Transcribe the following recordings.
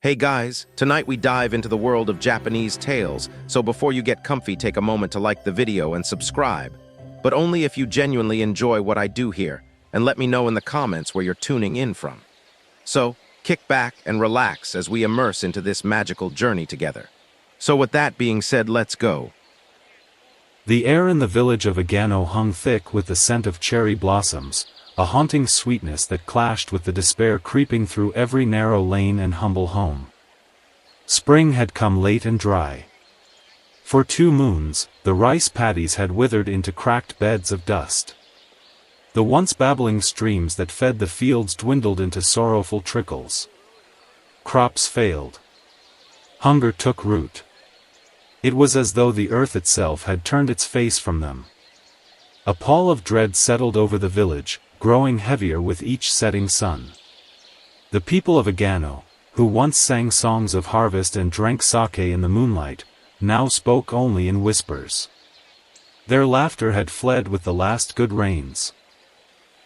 Hey guys, tonight we dive into the world of Japanese tales, so before you get comfy, take a moment to like the video and subscribe. But only if you genuinely enjoy what I do here, and let me know in the comments where you're tuning in from. So, kick back and relax as we immerse into this magical journey together. So with that being said, let's go. The air in the village of Agano hung thick with the scent of cherry blossoms, a haunting sweetness that clashed with the despair creeping through every narrow lane and humble home. Spring had come late and dry. For 2 moons, the rice paddies had withered into cracked beds of dust. The once babbling streams that fed the fields dwindled into sorrowful trickles. Crops failed. Hunger took root. It was as though the earth itself had turned its face from them. A pall of dread settled over the village, growing heavier with each setting sun. The people of Agano, who once sang songs of harvest and drank sake in the moonlight, now spoke only in whispers. Their laughter had fled with the last good rains.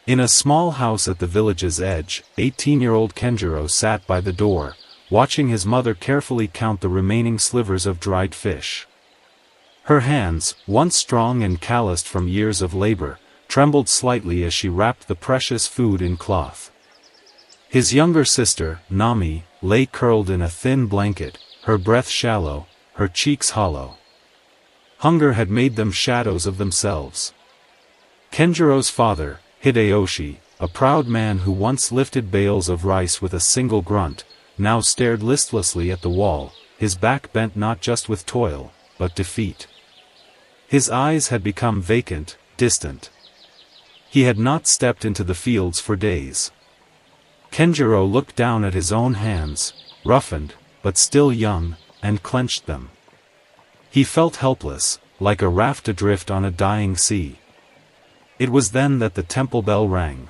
In a small house at the village's edge, 18-year-old Kenjiro sat by the door, watching his mother carefully count the remaining slivers of dried fish. Her hands, once strong and calloused from years of labor, trembled slightly as she wrapped the precious food in cloth. His younger sister, Nami, lay curled in a thin blanket, her breath shallow, her cheeks hollow. Hunger had made them shadows of themselves. Kenjiro's father, Hideyoshi, a proud man who once lifted bales of rice with a single grunt, now stared listlessly at the wall, his back bent not just with toil, but defeat. His eyes had become vacant, distant. He had not stepped into the fields for days. Kenjiro looked down at his own hands, roughened, but still young, and clenched them. He felt helpless, like a raft adrift on a dying sea. It was then that the temple bell rang.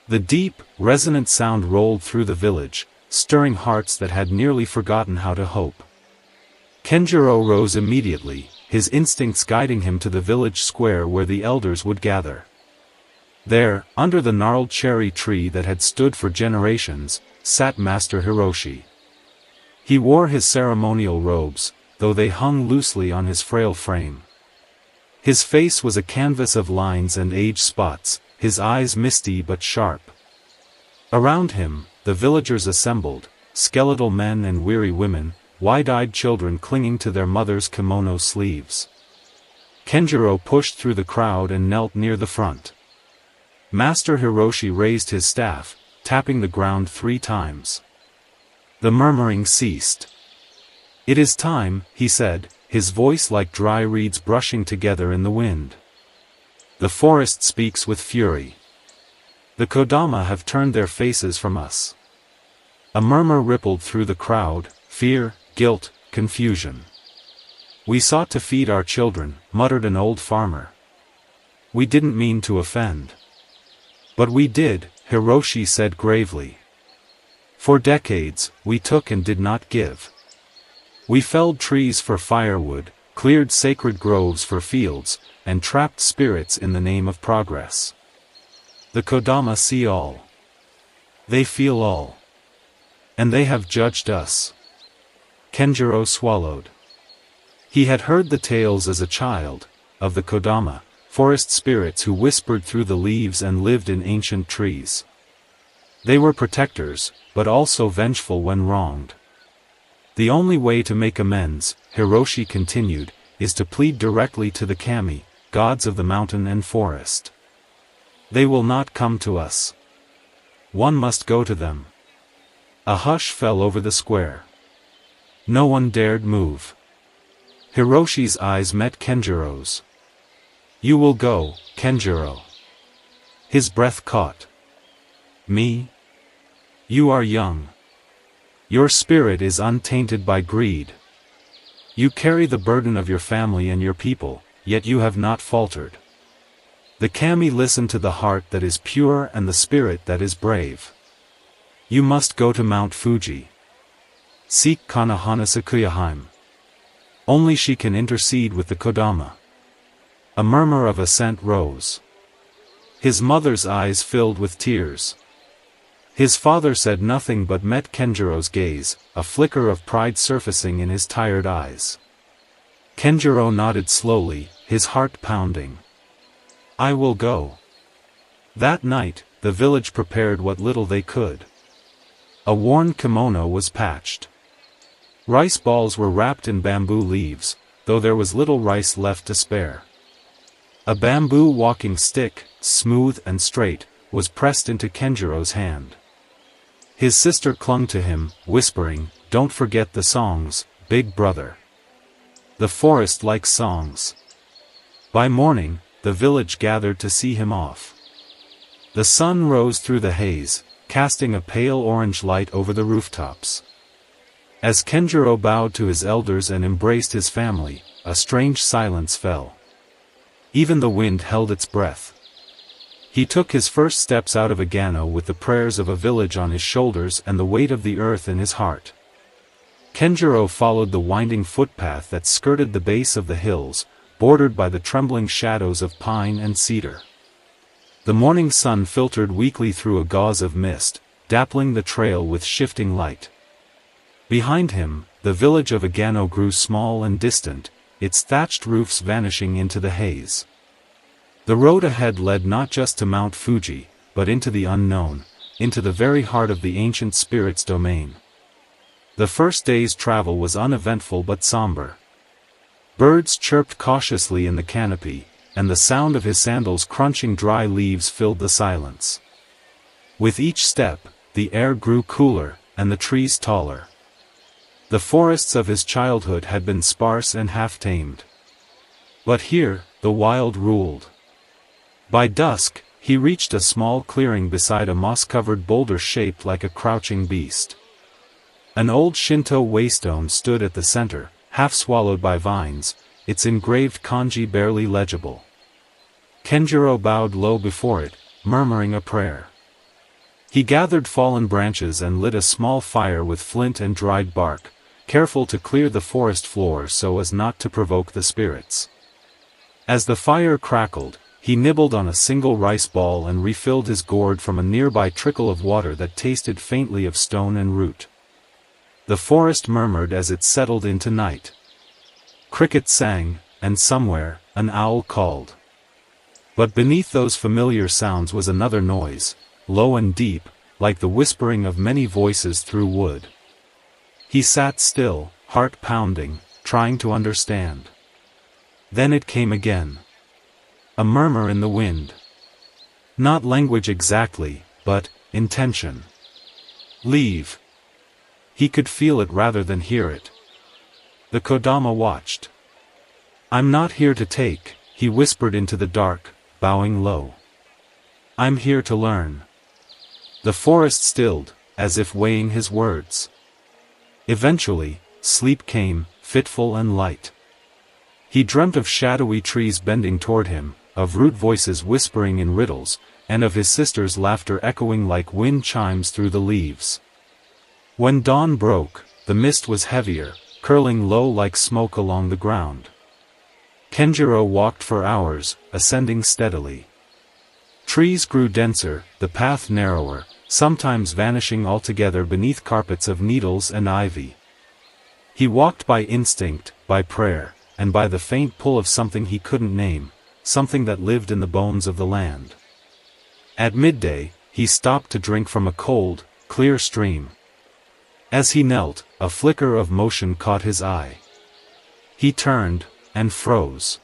The deep, resonant sound rolled through the village, stirring hearts that had nearly forgotten how to hope. Kenjiro rose immediately, his instincts guiding him to the village square where the elders would gather. There, under the gnarled cherry tree that had stood for generations, sat Master Hiroshi. He wore his ceremonial robes, though they hung loosely on his frail frame. His face was a canvas of lines and age spots, his eyes misty but sharp. Around him, the villagers assembled, skeletal men and weary women, wide-eyed children clinging to their mothers' kimono sleeves. Kenjiro pushed through the crowd and knelt near the front. Master Hiroshi raised his staff, tapping the ground 3 times. The murmuring ceased. "It is time," he said, his voice like dry reeds brushing together in the wind. "The forest speaks with fury. The Kodama have turned their faces from us." A murmur rippled through the crowd, fear, guilt, confusion. "We sought to feed our children," muttered an old farmer. "We didn't mean to offend." "But we did," Hiroshi said gravely. "For decades, we took and did not give. We felled trees for firewood, cleared sacred groves for fields, and trapped spirits in the name of progress. The Kodama see all. They feel all. And they have judged us." Kenjiro swallowed. He had heard the tales as a child, of the Kodama, forest spirits who whispered through the leaves and lived in ancient trees. They were protectors, but also vengeful when wronged. "The only way to make amends," Hiroshi continued, "is to plead directly to the kami, gods of the mountain and forest. They will not come to us. One must go to them." A hush fell over the square. No one dared move. Hiroshi's eyes met Kenjiro's. "You will go, Kenjiro." His breath caught. "Me? You are young. Your spirit is untainted by greed. You carry the burden of your family and your people, yet you have not faltered. The kami listen to the heart that is pure and the spirit that is brave. You must go to Mount Fuji. Seek Kana Hanasakuyaheim. Only she can intercede with the Kodama." A murmur of assent rose. His mother's eyes filled with tears. His father said nothing but met Kenjiro's gaze, a flicker of pride surfacing in his tired eyes. Kenjiro nodded slowly, his heart pounding. "I will go." That night, the village prepared what little they could. A worn kimono was patched. Rice balls were wrapped in bamboo leaves, though there was little rice left to spare. A bamboo walking stick, smooth and straight, was pressed into Kenjiro's hand. His sister clung to him, whispering, "Don't forget the songs, big brother. The forest likes songs." By morning, the village gathered to see him off. The sun rose through the haze, casting a pale orange light over the rooftops. As Kenjiro bowed to his elders and embraced his family, a strange silence fell. Even the wind held its breath. He took his first steps out of Agano with the prayers of a village on his shoulders and the weight of the earth in his heart. Kenjiro followed the winding footpath that skirted the base of the hills, bordered by the trembling shadows of pine and cedar. The morning sun filtered weakly through a gauze of mist, dappling the trail with shifting light. Behind him, the village of Agano grew small and distant, its thatched roofs vanishing into the haze. The road ahead led not just to Mount Fuji, but into the unknown, into the very heart of the ancient spirit's domain. The first day's travel was uneventful but somber. Birds chirped cautiously in the canopy, and the sound of his sandals crunching dry leaves filled the silence. With each step, the air grew cooler, and the trees taller. The forests of his childhood had been sparse and half-tamed. But here, the wild ruled. By dusk, he reached a small clearing beside a moss-covered boulder shaped like a crouching beast. An old Shinto waystone stood at the center, half swallowed by vines, its engraved kanji barely legible. Kenjiro bowed low before it, murmuring a prayer. He gathered fallen branches and lit a small fire with flint and dried bark, careful to clear the forest floor so as not to provoke the spirits. As the fire crackled, he nibbled on a single rice ball and refilled his gourd from a nearby trickle of water that tasted faintly of stone and root. The forest murmured as it settled into night. Crickets sang, and somewhere, an owl called. But beneath those familiar sounds was another noise, low and deep, like the whispering of many voices through wood. He sat still, heart pounding, trying to understand. Then it came again. A murmur in the wind. Not language exactly, but intention. Leave. He could feel it rather than hear it. The Kodama watched. "I'm not here to take," he whispered into the dark, bowing low. "I'm here to learn." The forest stilled, as if weighing his words. Eventually, sleep came, fitful and light. He dreamt of shadowy trees bending toward him, of root voices whispering in riddles, and of his sister's laughter echoing like wind chimes through the leaves. When dawn broke, the mist was heavier, curling low like smoke along the ground. Kenjiro walked for hours, ascending steadily. Trees grew denser, the path narrower, sometimes vanishing altogether beneath carpets of needles and ivy. He walked by instinct, by prayer, and by the faint pull of something he couldn't name, something that lived in the bones of the land. At midday, he stopped to drink from a cold, clear stream. As he knelt, a flicker of motion caught his eye. He turned, and froze.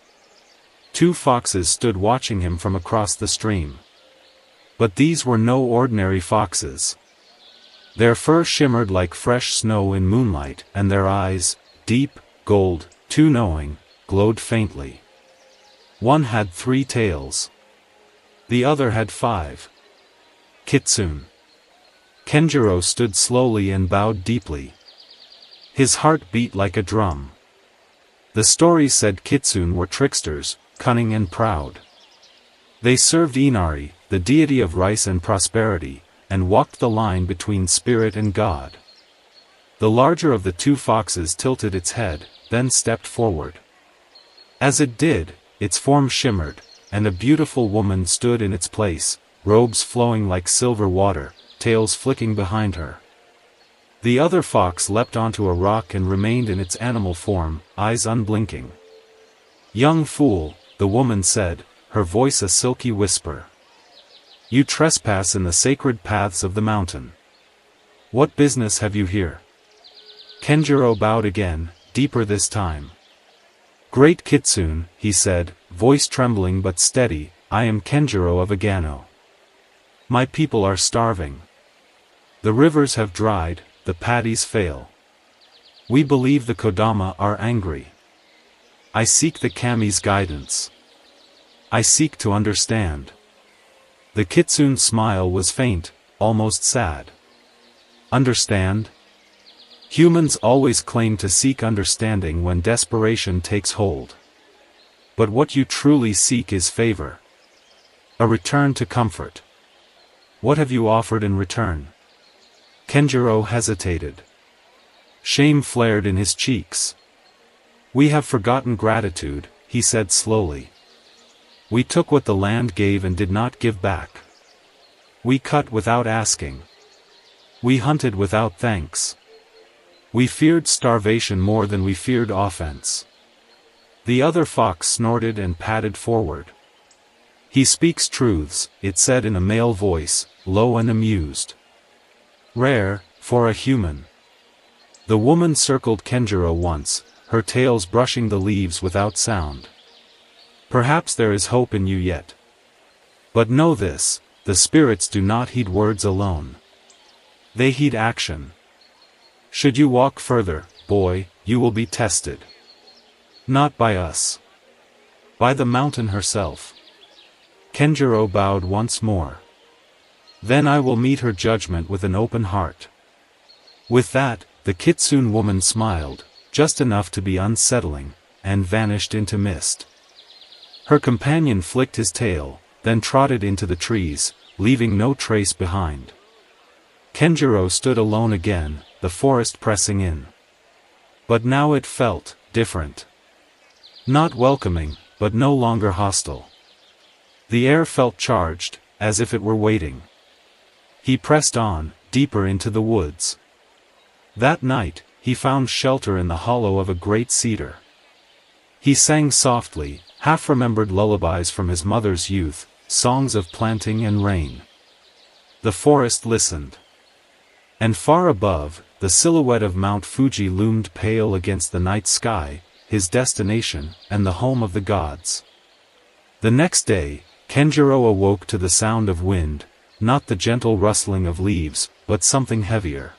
Two foxes stood watching him from across the stream. But these were no ordinary foxes. Their fur shimmered like fresh snow in moonlight, and their eyes, deep, gold, too knowing, glowed faintly. One had 3 tails. The other had 5. Kitsune. Kenjiro stood slowly and bowed deeply. His heart beat like a drum. The stories said kitsune were tricksters, cunning and proud. They served Inari, the deity of rice and prosperity, and walked the line between spirit and god. The larger of the 2 foxes tilted its head, then stepped forward. As it did, its form shimmered, and a beautiful woman stood in its place, robes flowing like silver water, tails flicking behind her. The other fox leapt onto a rock and remained in its animal form, eyes unblinking. "Young fool," the woman said, her voice a silky whisper. "You trespass in the sacred paths of the mountain. What business have you here?" Kenjiro bowed again, deeper this time. "Great Kitsune," he said, voice trembling but steady, "I am Kenjiro of Agano. My people are starving. The rivers have dried, the paddies fail. We believe the Kodama are angry. I seek the Kami's guidance. I seek to understand." The Kitsune's smile was faint, almost sad. Understand? Humans always claim to seek understanding when desperation takes hold. But what you truly seek is favor. A return to comfort. What have you offered in return? Kenjiro hesitated. Shame flared in his cheeks. "We have forgotten gratitude," he said slowly. "We took what the land gave and did not give back. We cut without asking. We hunted without thanks. We feared starvation more than we feared offense." The other fox snorted and padded forward. "He speaks truths," it said in a male voice, low and amused. "Rare, for a human." The woman circled Kenjiro once, her tails brushing the leaves without sound. "Perhaps there is hope in you yet. But know this, the spirits do not heed words alone. They heed action. Should you walk further, boy, you will be tested. Not by us. By the mountain herself." Kenjiro bowed once more. "Then I will meet her judgment with an open heart." With that, the Kitsune woman smiled, just enough to be unsettling, and vanished into mist. Her companion flicked his tail, then trotted into the trees, leaving no trace behind. Kenjiro stood alone again, the forest pressing in. But now it felt different. Not welcoming, but no longer hostile. The air felt charged, as if it were waiting. He pressed on, deeper into the woods. That night, he found shelter in the hollow of a great cedar. He sang softly, half-remembered lullabies from his mother's youth, songs of planting and rain. The forest listened. And far above, the silhouette of Mount Fuji loomed pale against the night sky, his destination, and the home of the gods. The next day, Kenjiro awoke to the sound of wind, not the gentle rustling of leaves, but something heavier.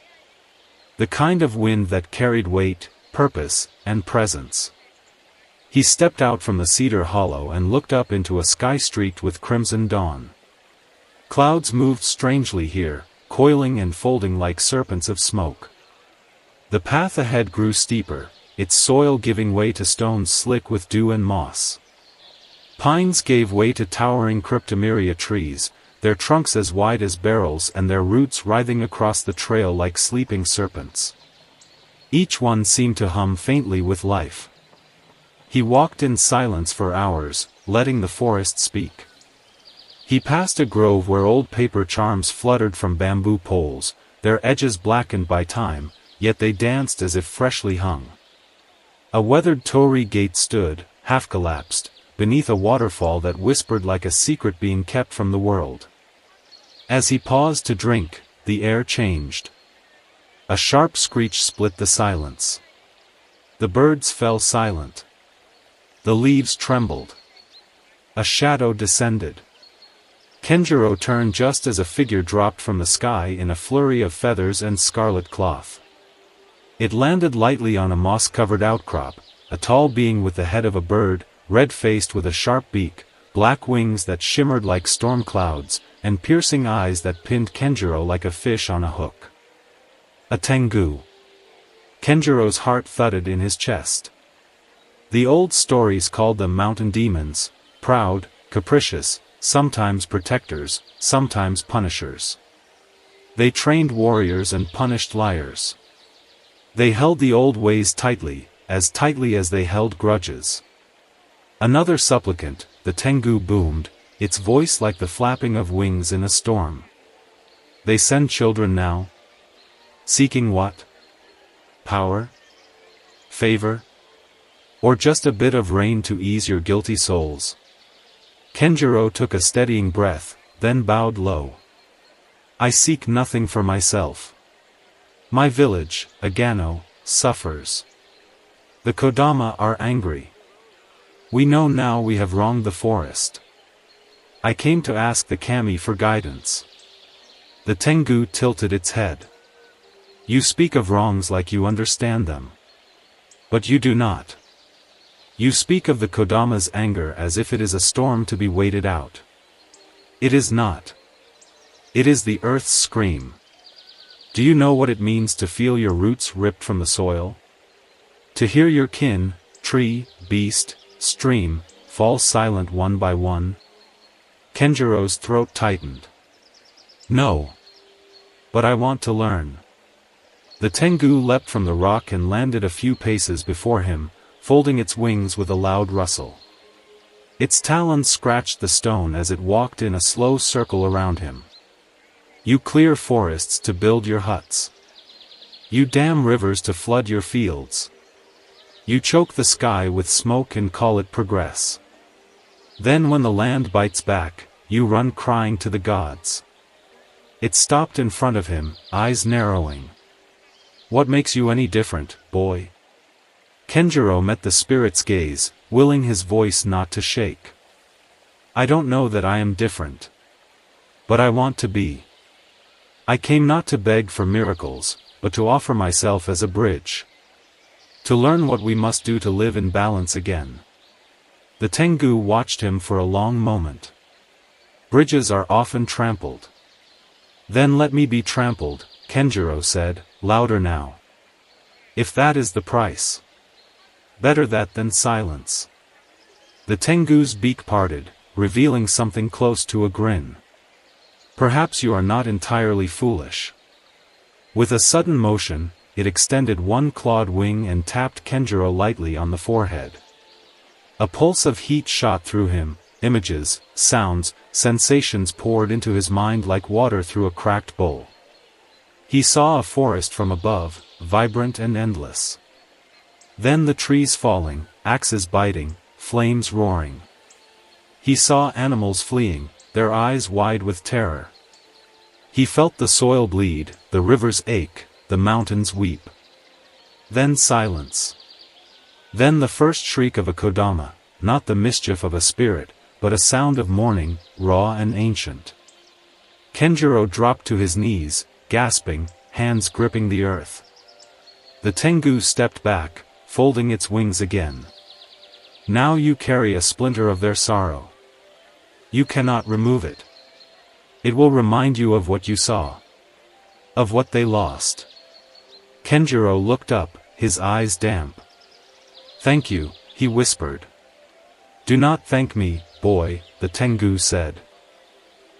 The kind of wind that carried weight, purpose, and presence. He stepped out from the cedar hollow and looked up into a sky streaked with crimson dawn. Clouds moved strangely here, coiling and folding like serpents of smoke. The path ahead grew steeper, its soil giving way to stones slick with dew and moss. Pines gave way to towering cryptomeria trees, their trunks as wide as barrels and their roots writhing across the trail like sleeping serpents. Each one seemed to hum faintly with life. He walked in silence for hours, letting the forest speak. He passed a grove where old paper charms fluttered from bamboo poles, their edges blackened by time, yet they danced as if freshly hung. A weathered torii gate stood, half collapsed, beneath a waterfall that whispered like a secret being kept from the world. As he paused to drink, the air changed. A sharp screech split the silence. The birds fell silent. The leaves trembled. A shadow descended. Kenjiro turned just as a figure dropped from the sky in a flurry of feathers and scarlet cloth. It landed lightly on a moss-covered outcrop, a tall being with the head of a bird, red-faced with a sharp beak, black wings that shimmered like storm clouds, and piercing eyes that pinned Kenjiro like a fish on a hook. A Tengu. Kenjiro's heart thudded in his chest. The old stories called them mountain demons, proud, capricious, sometimes protectors, sometimes punishers. They trained warriors and punished liars. They held the old ways tightly as they held grudges. Another supplicant, the Tengu boomed, its voice like the flapping of wings in a storm. They send children now? Seeking what? Power? Favor? Or just a bit of rain to ease your guilty souls? Kenjiro took a steadying breath, then bowed low. I seek nothing for myself. My village, Agano, suffers. The Kodama are angry. We know now we have wronged the forest. I came to ask the kami for guidance. The Tengu tilted its head. You speak of wrongs like you understand them. But you do not. You speak of the Kodama's anger as if it is a storm to be waited out. It is not. It is the earth's scream. Do you know what it means to feel your roots ripped from the soil? To hear your kin, tree, beast, stream, fall silent one by one? Kenjiro's throat tightened. No. But I want to learn. The Tengu leapt from the rock and landed a few paces before him, folding its wings with a loud rustle. Its talons scratched the stone as it walked in a slow circle around him. You clear forests to build your huts. You dam rivers to flood your fields. You choke the sky with smoke and call it progress. Then when the land bites back, you run crying to the gods. It stopped in front of him, eyes narrowing. What makes you any different, boy? Kenjiro met the spirit's gaze, willing his voice not to shake. I don't know that I am different. But I want to be. I came not to beg for miracles, but to offer myself as a bridge. To learn what we must do to live in balance again. The Tengu watched him for a long moment. Bridges are often trampled. Then let me be trampled, Kenjiro said, louder now. If that is the price. Better that than silence. The Tengu's beak parted, revealing something close to a grin. Perhaps you are not entirely foolish. With a sudden motion, it extended one clawed wing and tapped Kenjiro lightly on the forehead. A pulse of heat shot through him, images, sounds, sensations poured into his mind like water through a cracked bowl. He saw a forest from above, vibrant and endless. Then the trees falling, axes biting, flames roaring. He saw animals fleeing, their eyes wide with terror. He felt the soil bleed, the rivers ache, the mountains weep. Then silence. Then the first shriek of a Kodama, not the mischief of a spirit, but a sound of mourning, raw and ancient. Kenjiro dropped to his knees, gasping, hands gripping the earth. The Tengu stepped back, folding its wings again. Now you carry a splinter of their sorrow. You cannot remove it. It will remind you of what you saw. Of what they lost. Kenjiro looked up, his eyes damp. Thank you, he whispered. Do not thank me, boy, the Tengu said.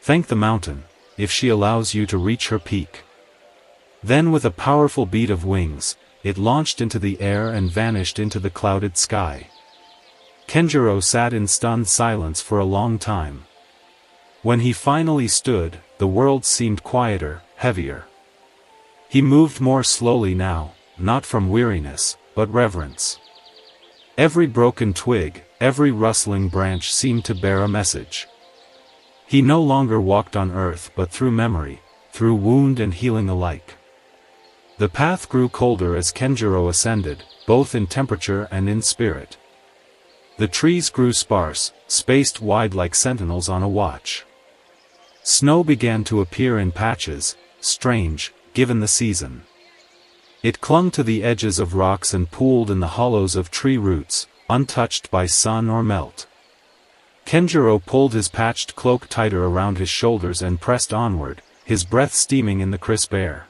Thank the mountain, if she allows you to reach her peak. Then with a powerful beat of wings, it launched into the air and vanished into the clouded sky. Kenjiro sat in stunned silence for a long time. When he finally stood, the world seemed quieter, heavier. He moved more slowly now, not from weariness, but reverence. Every broken twig, every rustling branch seemed to bear a message. He no longer walked on earth but through memory, through wound and healing alike. The path grew colder as Kenjiro ascended, both in temperature and in spirit. The trees grew sparse, spaced wide like sentinels on a watch. Snow began to appear in patches, strange, given the season. It clung to the edges of rocks and pooled in the hollows of tree roots, untouched by sun or melt. Kenjiro pulled his patched cloak tighter around his shoulders and pressed onward, his breath steaming in the crisp air.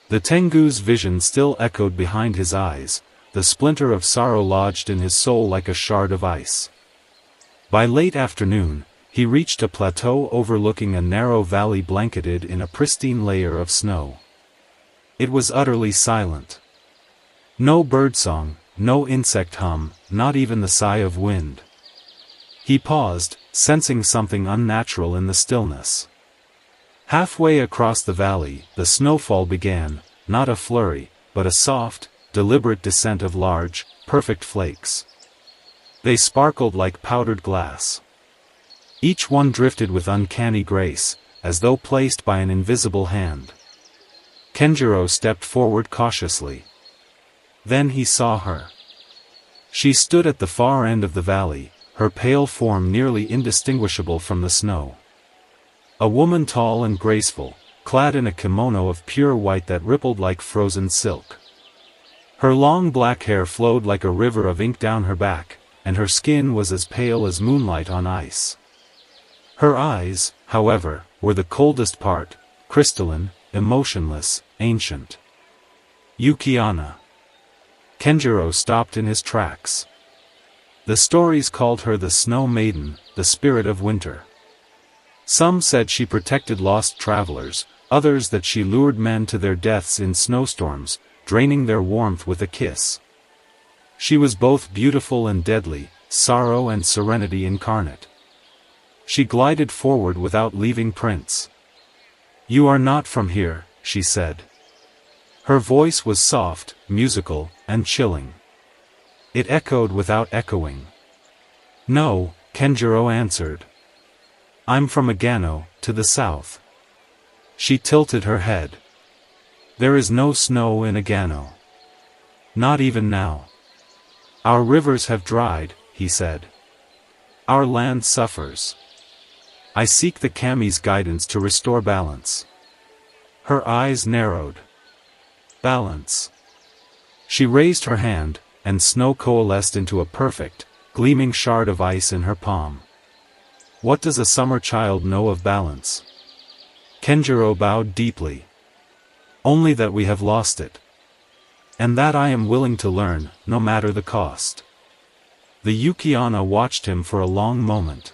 The Tengu's vision still echoed behind his eyes, the splinter of sorrow lodged in his soul like a shard of ice. By late afternoon, he reached a plateau overlooking a narrow valley blanketed in a pristine layer of snow. It was utterly silent. No birdsong, no insect hum, not even the sigh of wind. He paused, sensing something unnatural in the stillness. Halfway across the valley, the snowfall began, not a flurry, but a soft, deliberate descent of large, perfect flakes. They sparkled like powdered glass. Each one drifted with uncanny grace, as though placed by an invisible hand. Kenjiro stepped forward cautiously. Then he saw her. She stood at the far end of the valley, her pale form nearly indistinguishable from the snow. A woman tall and graceful, clad in a kimono of pure white that rippled like frozen silk. Her long black hair flowed like a river of ink down her back, and her skin was as pale as moonlight on ice. Her eyes, however, were the coldest part, crystalline, emotionless, ancient. Yukiana. Kenjiro stopped in his tracks. The stories called her the Snow Maiden, the spirit of winter. Some said she protected lost travelers, others that she lured men to their deaths in snowstorms, draining their warmth with a kiss. She was both beautiful and deadly, sorrow and serenity incarnate. She glided forward without leaving prints. "You are not from here," she said. Her voice was soft, musical, and chilling. It echoed without echoing. "No," Kenjiro answered. "I'm from Agano, to the south." She tilted her head. "There is no snow in Agano. Not even now. Our rivers have dried," he said. "Our land suffers. I seek the kami's guidance to restore balance." Her eyes narrowed. Balance. She raised her hand, and snow coalesced into a perfect, gleaming shard of ice in her palm. "What does a summer child know of balance?" Kenjiro bowed deeply. "Only that we have lost it. And that I am willing to learn, no matter the cost." The Yukiana watched him for a long moment.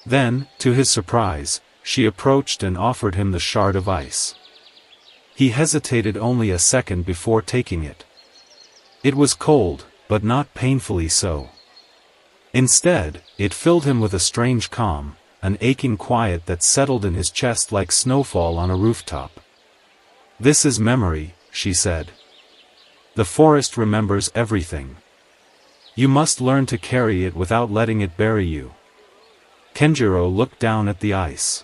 Then, to his surprise, she approached and offered him the shard of ice. He hesitated only a second before taking it. It was cold, but not painfully so. Instead, it filled him with a strange calm, an aching quiet that settled in his chest like snowfall on a rooftop. "This is memory," she said. "The forest remembers everything. You must learn to carry it without letting it bury you." Kenjiro looked down at the ice.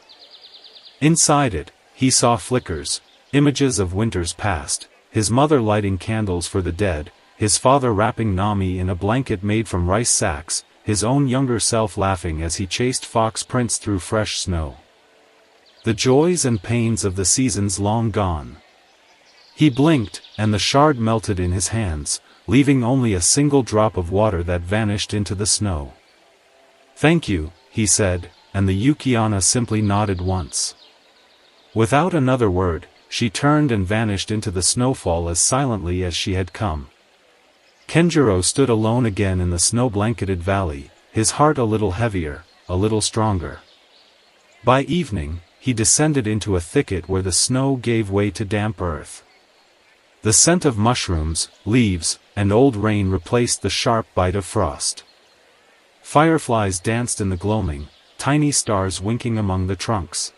Inside it, he saw flickers, images of winters past, his mother lighting candles for the dead, his father wrapping Nami in a blanket made from rice sacks, his own younger self laughing as he chased fox prints through fresh snow. The joys and pains of the seasons long gone. He blinked, and the shard melted in his hands, leaving only a single drop of water that vanished into the snow. "Thank you," he said, and the Yukiana simply nodded once. Without another word, she turned and vanished into the snowfall as silently as she had come. Kenjiro stood alone again in the snow-blanketed valley, his heart a little heavier, a little stronger. By evening, he descended into a thicket where the snow gave way to damp earth. The scent of mushrooms, leaves, and old rain replaced the sharp bite of frost. Fireflies danced in the gloaming, tiny stars winking among the trunks.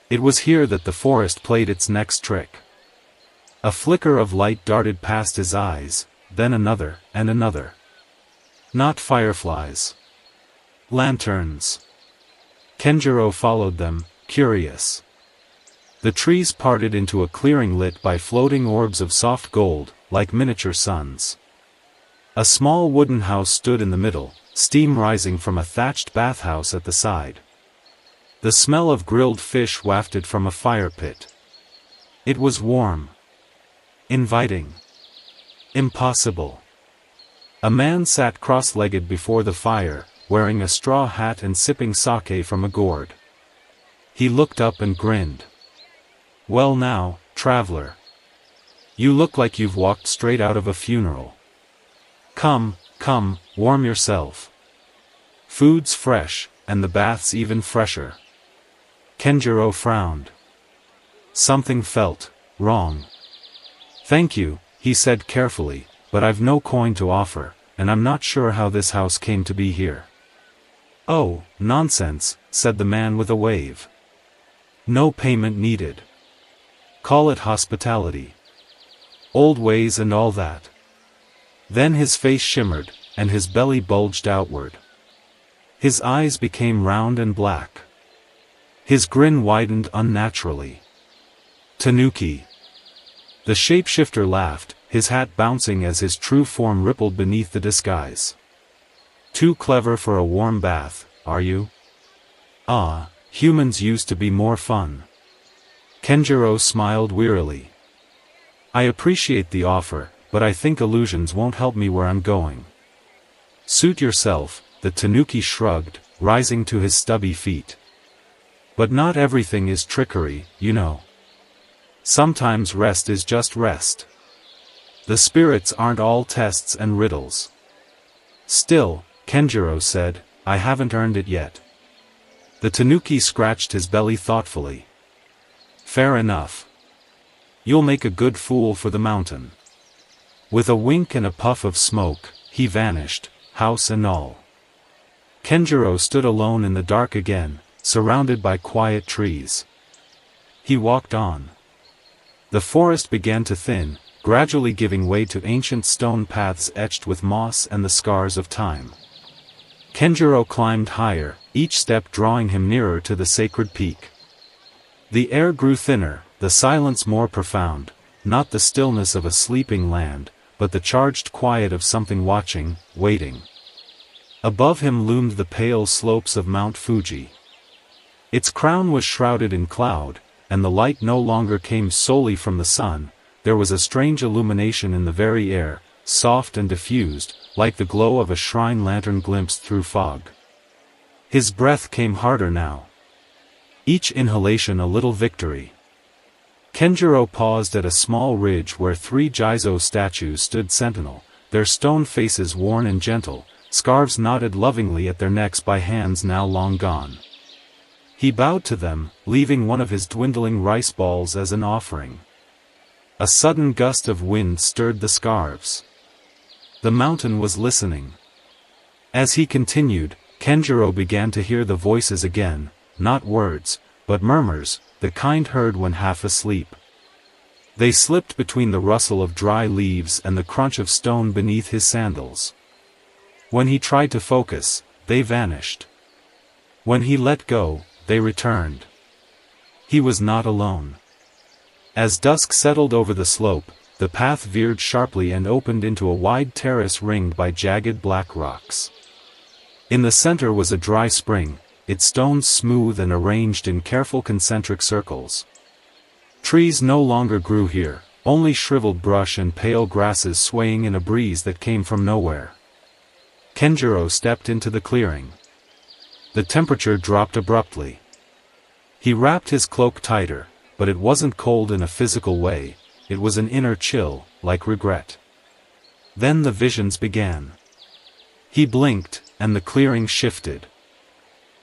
It was here that the forest played its next trick. A flicker of light darted past his eyes, then another, and another. Not fireflies. Lanterns. Kenjiro followed them, curious. The trees parted into a clearing lit by floating orbs of soft gold, like miniature suns. A small wooden house stood in the middle, steam rising from a thatched bathhouse at the side. The smell of grilled fish wafted from a fire pit. It was warm. Inviting. Impossible. A man sat cross-legged before the fire, wearing a straw hat and sipping sake from a gourd. He looked up and grinned. "Well now, traveler. You look like you've walked straight out of a funeral. Come, come, warm yourself. Food's fresh, and the bath's even fresher." Kenjiro frowned. Something felt wrong. "Thank you," he said carefully, "but I've no coin to offer, and I'm not sure how this house came to be here." "Oh, nonsense," said the man with a wave. No payment needed. Call it hospitality. Old ways and all that. Then his face shimmered, and his belly bulged outward. His eyes became round and black. His grin widened unnaturally. Tanuki. The shapeshifter laughed, his hat bouncing as his true form rippled beneath the disguise. Too clever for a warm bath, are you? Ah, humans used to be more fun. Kenjiro smiled wearily. I appreciate the offer, but I think illusions won't help me where I'm going. Suit yourself, the Tanuki shrugged, rising to his stubby feet. But not everything is trickery, you know. Sometimes rest is just rest. The spirits aren't all tests and riddles. Still, Kenjiro said, I haven't earned it yet. The Tanuki scratched his belly thoughtfully. Fair enough. You'll make a good fool for the mountain. With a wink and a puff of smoke, he vanished, house and all. Kenjiro stood alone in the dark again, surrounded by quiet trees. He walked on. The forest began to thin, gradually giving way to ancient stone paths etched with moss and the scars of time. Kenjiro climbed higher, each step drawing him nearer to the sacred peak. The air grew thinner, the silence more profound, not the stillness of a sleeping land, but the charged quiet of something watching, waiting. Above him loomed the pale slopes of Mount Fuji. Its crown was shrouded in cloud, and the light no longer came solely from the sun. There was a strange illumination in the very air, soft and diffused, like the glow of a shrine lantern glimpsed through fog. His breath came harder now. Each inhalation a little victory. Kenjiro paused at a small ridge where 3 Jizo statues stood sentinel, their stone faces worn and gentle, scarves knotted lovingly at their necks by hands now long gone. He bowed to them, leaving one of his dwindling rice balls as an offering. A sudden gust of wind stirred the scarves. The mountain was listening. As he continued, Kenjiro began to hear the voices again, not words, but murmurs, the kind heard when half asleep. They slipped between the rustle of dry leaves and the crunch of stone beneath his sandals. When he tried to focus, they vanished. When he let go, they returned. He was not alone. As dusk settled over the slope, the path veered sharply and opened into a wide terrace ringed by jagged black rocks. In the center was a dry spring, its stones smooth and arranged in careful concentric circles. Trees no longer grew here, only shriveled brush and pale grasses swaying in a breeze that came from nowhere. Kenjiro stepped into the clearing. The temperature dropped abruptly. He wrapped his cloak tighter, but it wasn't cold in a physical way, it was an inner chill, like regret. Then the visions began. He blinked, and the clearing shifted.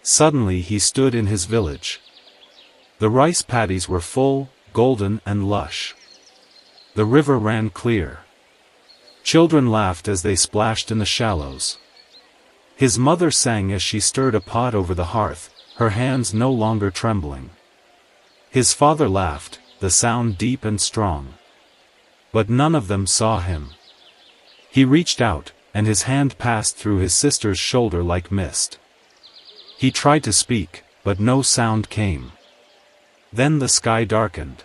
Suddenly he stood in his village. The rice paddies were full, golden and lush. The river ran clear. Children laughed as they splashed in the shallows. His mother sang as she stirred a pot over the hearth, her hands no longer trembling. His father laughed, the sound deep and strong. But none of them saw him. He reached out, and his hand passed through his sister's shoulder like mist. He tried to speak, but no sound came. Then the sky darkened.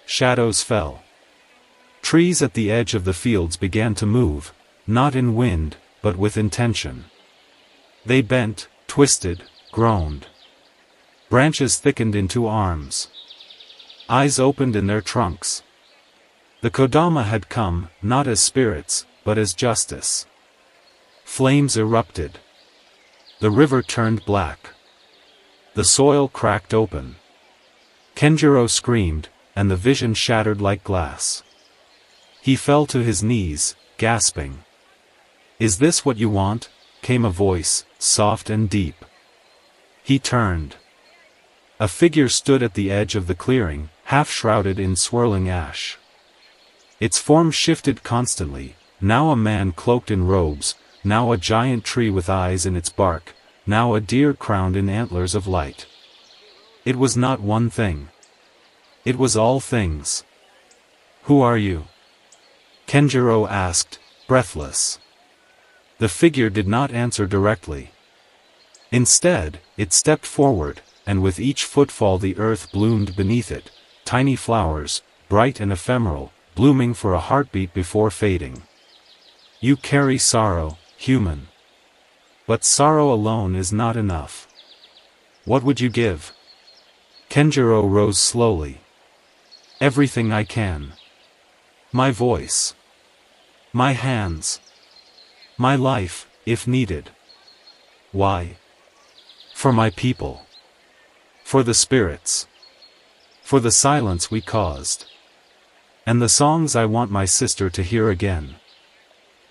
Shadows fell. Trees at the edge of the fields began to move, not in wind, but with intention. They bent, twisted, groaned. Branches thickened into arms. Eyes opened in their trunks. The Kodama had come, not as spirits, but as justice. Flames erupted. The river turned black. The soil cracked open. Kenjiro screamed, and the vision shattered like glass. He fell to his knees, gasping. "Is this what you want?" came a voice, soft and deep. He turned. A figure stood at the edge of the clearing, half shrouded in swirling ash. Its form shifted constantly, now a man cloaked in robes, now a giant tree with eyes in its bark, now a deer crowned in antlers of light. It was not one thing. It was all things. "Who are you?" Kenjiro asked, breathless. The figure did not answer directly. Instead, it stepped forward, and with each footfall the earth bloomed beneath it, tiny flowers, bright and ephemeral, blooming for a heartbeat before fading. "You carry sorrow, human. But sorrow alone is not enough. What would you give?" Kenjiro rose slowly. "Everything I can. My voice. My hands. My life, if needed." "Why?" "For my people. For the spirits. For the silence we caused. And the songs I want my sister to hear again."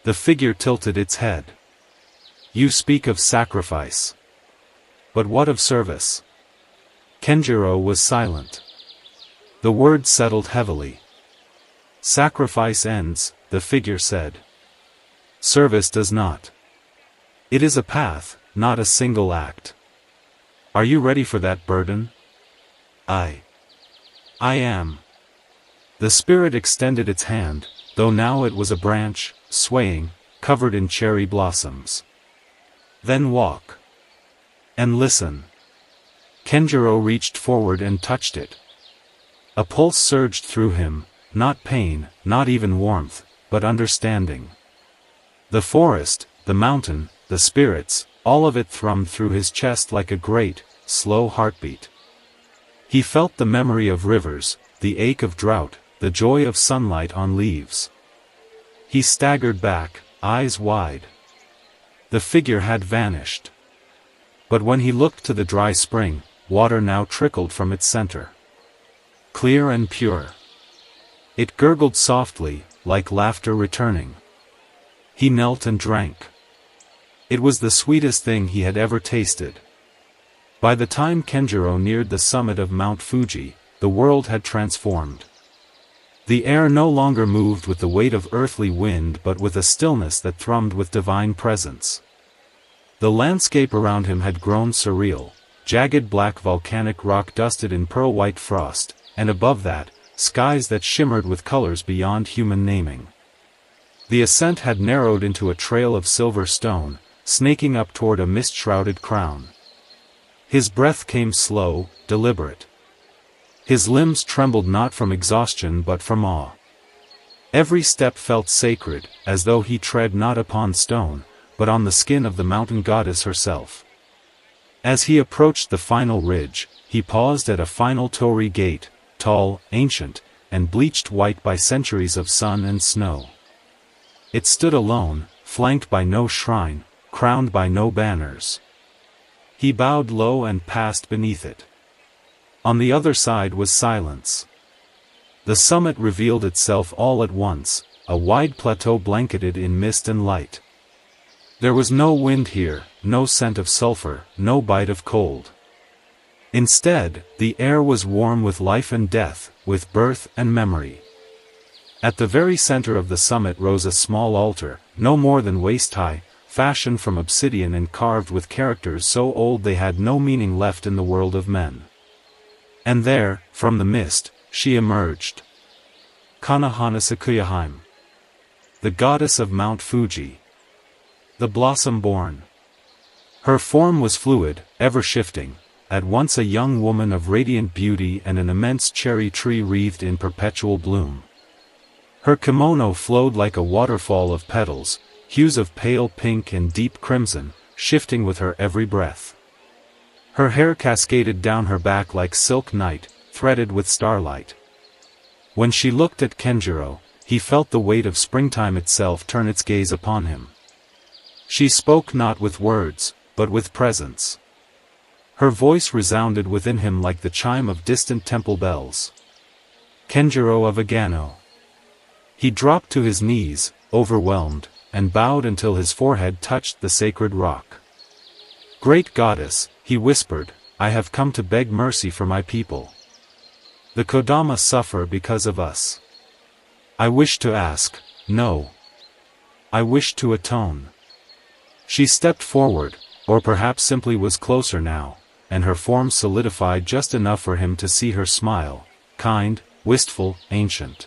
The figure tilted its head. "You speak of sacrifice. But what of service?" Kenjiro was silent. The word settled heavily. "Sacrifice ends," the figure said. "Service does not. It is a path, not a single act. Are you ready for that burden?" I am." The spirit extended its hand, though now it was a branch, swaying, covered in cherry blossoms. "Then walk. And listen." Kenjiro reached forward and touched it. A pulse surged through him, not pain, not even warmth, but understanding. The forest, the mountain, the spirits, all of it thrummed through his chest like a great, slow heartbeat. He felt the memory of rivers, the ache of drought, the joy of sunlight on leaves. He staggered back, eyes wide. The figure had vanished. But when he looked to the dry spring, water now trickled from its center. Clear and pure. It gurgled softly, like laughter returning. He knelt and drank. It was the sweetest thing he had ever tasted. By the time Kenjiro neared the summit of Mount Fuji, the world had transformed. The air no longer moved with the weight of earthly wind but with a stillness that thrummed with divine presence. The landscape around him had grown surreal, jagged black volcanic rock dusted in pearl-white frost, and above that, skies that shimmered with colors beyond human naming. The ascent had narrowed into a trail of silver stone, snaking up toward a mist-shrouded crown. His breath came slow, deliberate. His limbs trembled not from exhaustion but from awe. Every step felt sacred, as though he tread not upon stone, but on the skin of the mountain goddess herself. As he approached the final ridge, he paused at a final torii gate, tall, ancient, and bleached white by centuries of sun and snow. It stood alone, flanked by no shrine, crowned by no banners. He bowed low and passed beneath it. On the other side was silence. The summit revealed itself all at once, a wide plateau blanketed in mist and light. There was no wind here, no scent of sulfur, no bite of cold. Instead, the air was warm with life and death, with birth and memory. At the very center of the summit rose a small altar, no more than waist-high, fashioned from obsidian and carved with characters so old they had no meaning left in the world of men. And there, from the mist, she emerged. Kanahana Sakuyaheim. The goddess of Mount Fuji. The blossom-born. Her form was fluid, ever-shifting, at once a young woman of radiant beauty and an immense cherry tree wreathed in perpetual bloom. Her kimono flowed like a waterfall of petals, hues of pale pink and deep crimson, shifting with her every breath. Her hair cascaded down her back like silk night, threaded with starlight. When she looked at Kenjiro, he felt the weight of springtime itself turn its gaze upon him. She spoke not with words, but with presence. Her voice resounded within him like the chime of distant temple bells. Kenjiro of Agano. He dropped to his knees, overwhelmed, and bowed until his forehead touched the sacred rock. Great goddess, he whispered, I have come to beg mercy for my people. The Kodama suffer because of us. I wish to ask, no. I wish to atone. She stepped forward, or perhaps simply was closer now, and her form solidified just enough for him to see her smile, kind, wistful, ancient.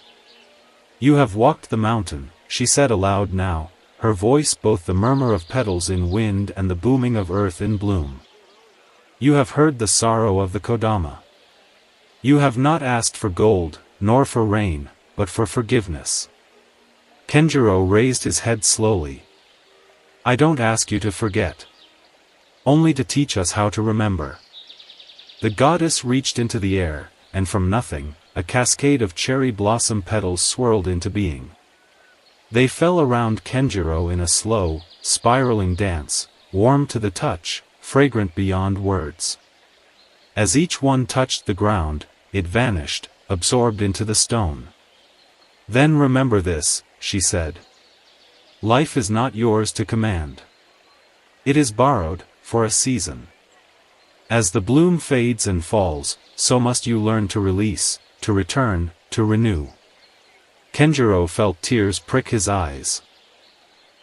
"You have walked the mountain," she said aloud now, her voice both the murmur of petals in wind and the booming of earth in bloom. "You have heard the sorrow of the Kodama. You have not asked for gold, nor for rain, but for forgiveness." Kenjiro raised his head slowly. "I don't ask you to forget. Only to teach us how to remember." The goddess reached into the air, and from nothing, a cascade of cherry blossom petals swirled into being. They fell around Kenjiro in a slow, spiraling dance, warm to the touch, fragrant beyond words. As each one touched the ground, it vanished, absorbed into the stone. "Then remember this," she said. "Life is not yours to command. It is borrowed, for a season. As the bloom fades and falls, so must you learn to release, to return, to renew." Kenjiro felt tears prick his eyes.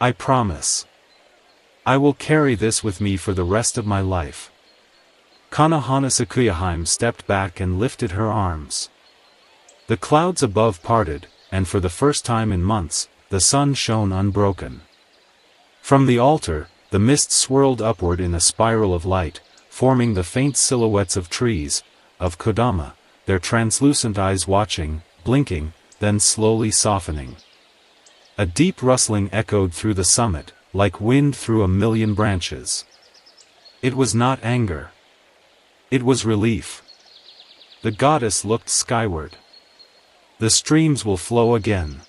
"I promise. I will carry this with me for the rest of my life." Kana Hanasakuyahime stepped back and lifted her arms. The clouds above parted, and for the first time in months, the sun shone unbroken. From the altar, the mist swirled upward in a spiral of light, forming the faint silhouettes of trees, of Kodama, their translucent eyes watching, blinking, then slowly softening. A deep rustling echoed through the summit, like wind through a million branches. It was not anger. It was relief. The goddess looked skyward. "The streams will flow again.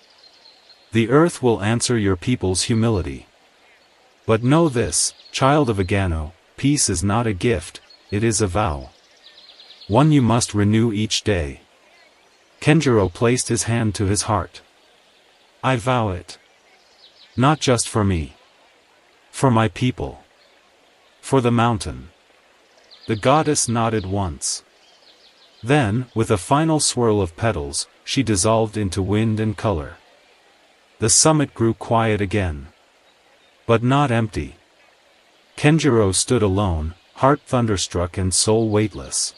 The earth will answer your people's humility. But know this, child of Agano, peace is not a gift, it is a vow. One you must renew each day." Kenjiro placed his hand to his heart. "I vow it. Not just for me. For my people. For the mountain." The goddess nodded once. Then, with a final swirl of petals, she dissolved into wind and color. The summit grew quiet again. But not empty. Kenjiro stood alone, heart thunderstruck and soul weightless.